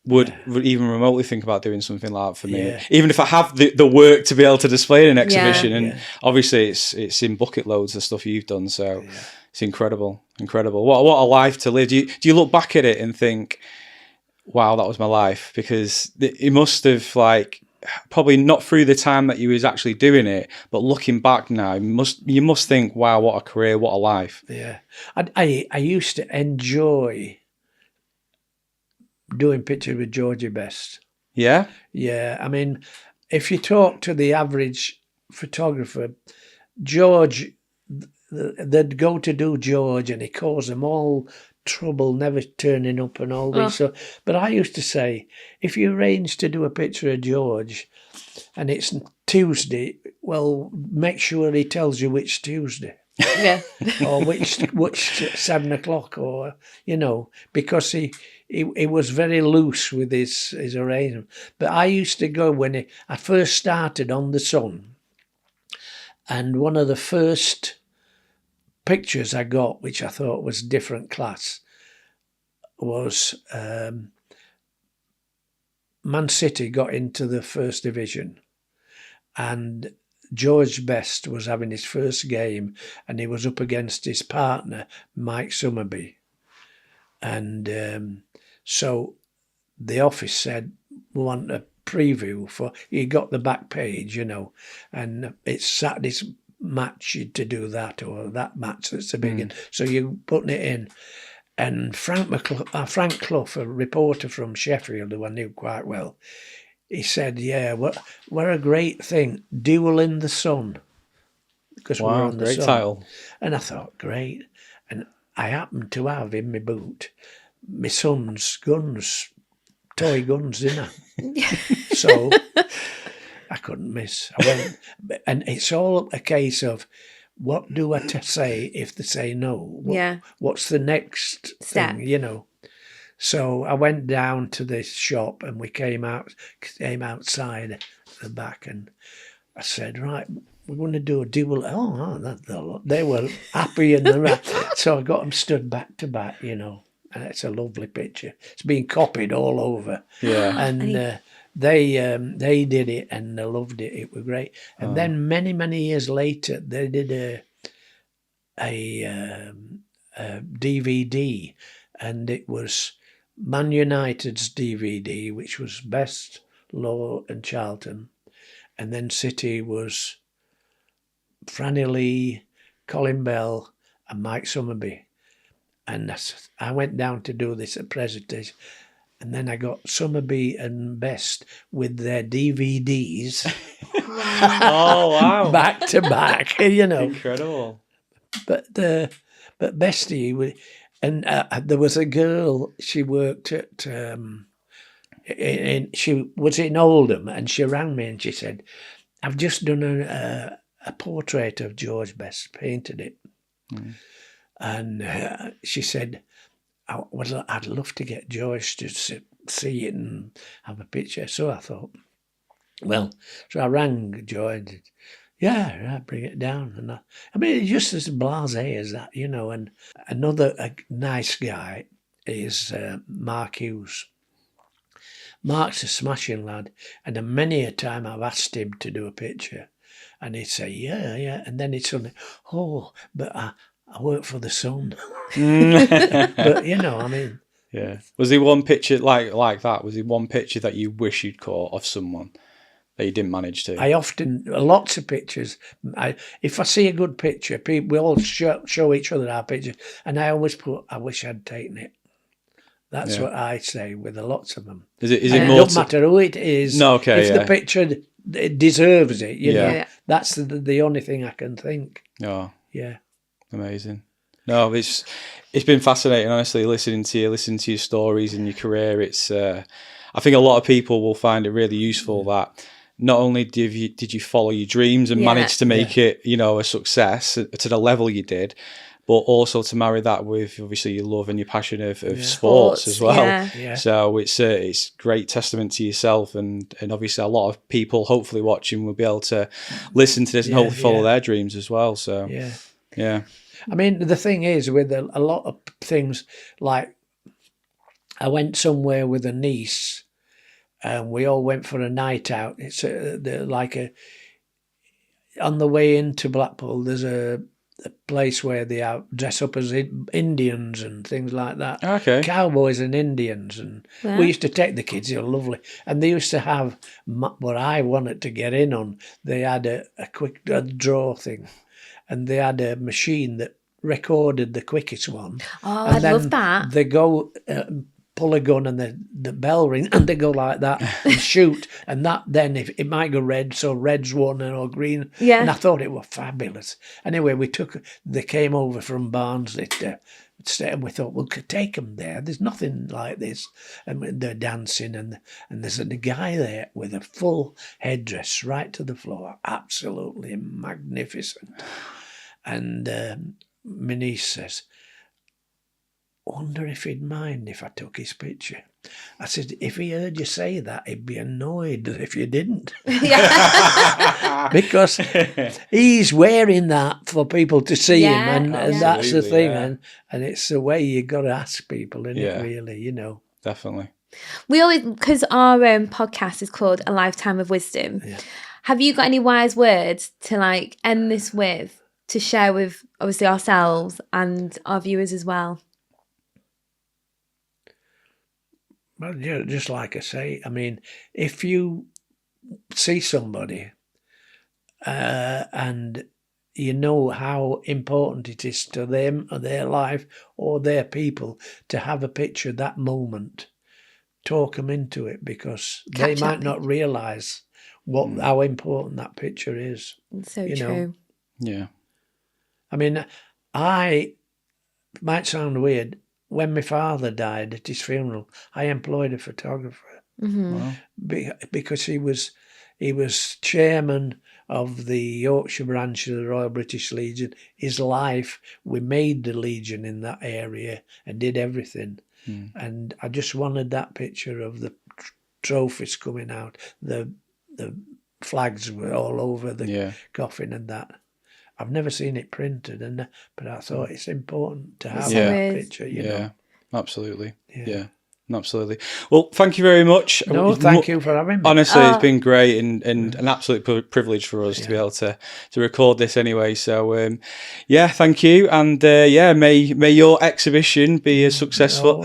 would even remotely think about doing something like that for me. Even if I have the work to be able to display in an exhibition. And obviously it's in bucket loads of stuff you've done. So it's incredible. Incredible. What a life to live. Do you look back at it and think, wow, that was my life? Because it must have, like, probably not through the time that you was actually doing it, but looking back now, you must think, wow, what a career, what a life. Yeah. I used to enjoy doing pictures with Georgie Best. Yeah? Yeah. I mean, if you talk to the average photographer, George, they'd go to do George and he caused them all trouble, never turning up and all this. So, but I used to say, if you arrange to do a picture of George and it's Tuesday, well, make sure he tells you which Tuesday. Yeah. Or which 7 o'clock, or, you know, because he was very loose with his arrangement. But I used to go when I first started on the Sun, and one of the first pictures I got, which I thought was different class, was Man City got into the first division, and George Best was having his first game, and he was up against his partner, Mike Summerby. And so the office said, we want a preview for, you got the back page, you know, and it's Saturday's match to do that, or that match that's the big one. So you're putting it in. And Frank Clough, a reporter from Sheffield, who I knew quite well, he said, yeah, what a great thing, Duel in the Sun. Because we're on the great Sun. title. And I thought, great. And I happened to have in my boot my son's guns, toy guns, didn't I? So I couldn't miss. I went, and it's all a case of, what do I say if they say no? What's the next step, thing, you know? So I went down to this shop, and we came outside the back, and I said, right, we're going to do a duel. They were happy and the right. So I got them stood back to back, you know, and it's a lovely picture. It's been copied all over. Yeah. And they did it, and they loved it. It was great. And then many, many years later, they did a DVD, and it was Man United's DVD, which was Best, Lowe and Charlton. And then City was Franny Lee, Colin Bell and Mike Summerby. And I went down to do this at presentation. And then I got Summerby and Best with their DVDs. Oh, wow. Back to back, you know. Incredible. But Bestie, and there was a girl, she worked at, she was in Oldham, and she rang me and she said, I've just done a portrait of George Best, painted it. And she said, I'd love to get George to see it and have a picture. So I thought, well, so I rang George. Yeah, bring it down. And I mean, it's just as blasé as that, you know. And another nice guy is Mark Hughes. Mark's a smashing lad, and many a time I've asked him to do a picture, And he'd say, yeah. And then he'd suddenly, oh, but I work for the Sun. But, you know, I mean. Yeah. Was there one picture like that? Was there one picture that you wish you'd caught of someone that you didn't manage to? Lots of pictures. If I see a good picture, we all show each other our pictures, and I always put, I wish I'd taken it. That's what I say with lots of them. Is it more? It doesn't matter who it is. No, okay. If the picture it deserves it, you know, that's the only thing I can think. Oh, yeah, amazing. No, it's been fascinating, honestly, listening to your stories and your career. It's I think a lot of people will find it really useful that not only did you follow your dreams and manage to make it, you know, a success to the level you did, but also to marry that with obviously your love and your passion of sports as well. Yeah. So it's great testament to yourself, and obviously a lot of people hopefully watching will be able to listen to this and hopefully follow their dreams as well. So yeah. I mean, the thing is with a lot of things, like I went somewhere with a niece, and we all went for a night out. It's on the way into Blackpool, there's a place where they dress up as Indians and things like that. Okay. Cowboys and Indians. And we used to take the kids, they were lovely. And they used to have what I wanted to get in on. They had a quick draw thing. And they had a machine that recorded the quickest one. Oh, and I'd love that. They go pull a gun and the bell rings and they go like that and shoot. And that then, if it might go red, so red's one or green. Yeah. And I thought it was fabulous. Anyway, they came over from Barnsley and we thought, we could take them there. There's nothing like this. And they're dancing and there's a guy there with a full headdress right to the floor. Absolutely magnificent. And my niece says, wonder if he'd mind if I took his picture. I said, if he heard you say that, he'd be annoyed if you didn't. Because he's wearing that for people to see him, and that's the thing. And it's the way you got to ask people, isn't it, really, you know. Definitely. We always, because our podcast is called A Lifetime of Wisdom. Yeah. Have you got any wise words to like end this with, to share with obviously ourselves and our viewers as well? Well, yeah, just like I say, I mean, if you see somebody and you know how important it is to them or their life or their people to have a picture that moment, talk them into it, because they might not realise how important that picture is. It's so true. Yeah. I mean, it might sound weird. When my father died at his funeral, I employed a photographer. Mm-hmm. Wow. Because he was chairman of the Yorkshire branch of the Royal British Legion. His life, we made the Legion in that area and did everything. And I just wanted that picture of the trophies coming out. The flags were all over the coffin and that. I've never seen it printed, but I thought it's important to have that picture. You know? Absolutely. Yeah. Absolutely. Well, thank you very much. No, thank you for having me. Honestly, it's been great and an absolute privilege for us to be able to record this anyway. So, thank you. And may your exhibition be as successful.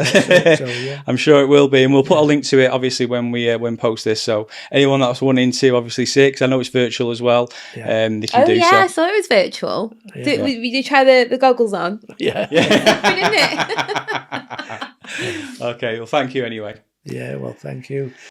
I'm sure it will be. And we'll put a link to it, obviously, when we post this. So anyone that's wanting to obviously see it, because I know it's virtual as well, they can do so. I saw it was virtual. Did you try the goggles on? Yeah. Didn't it? Okay, well, thank you anyway. Yeah, well, thank you.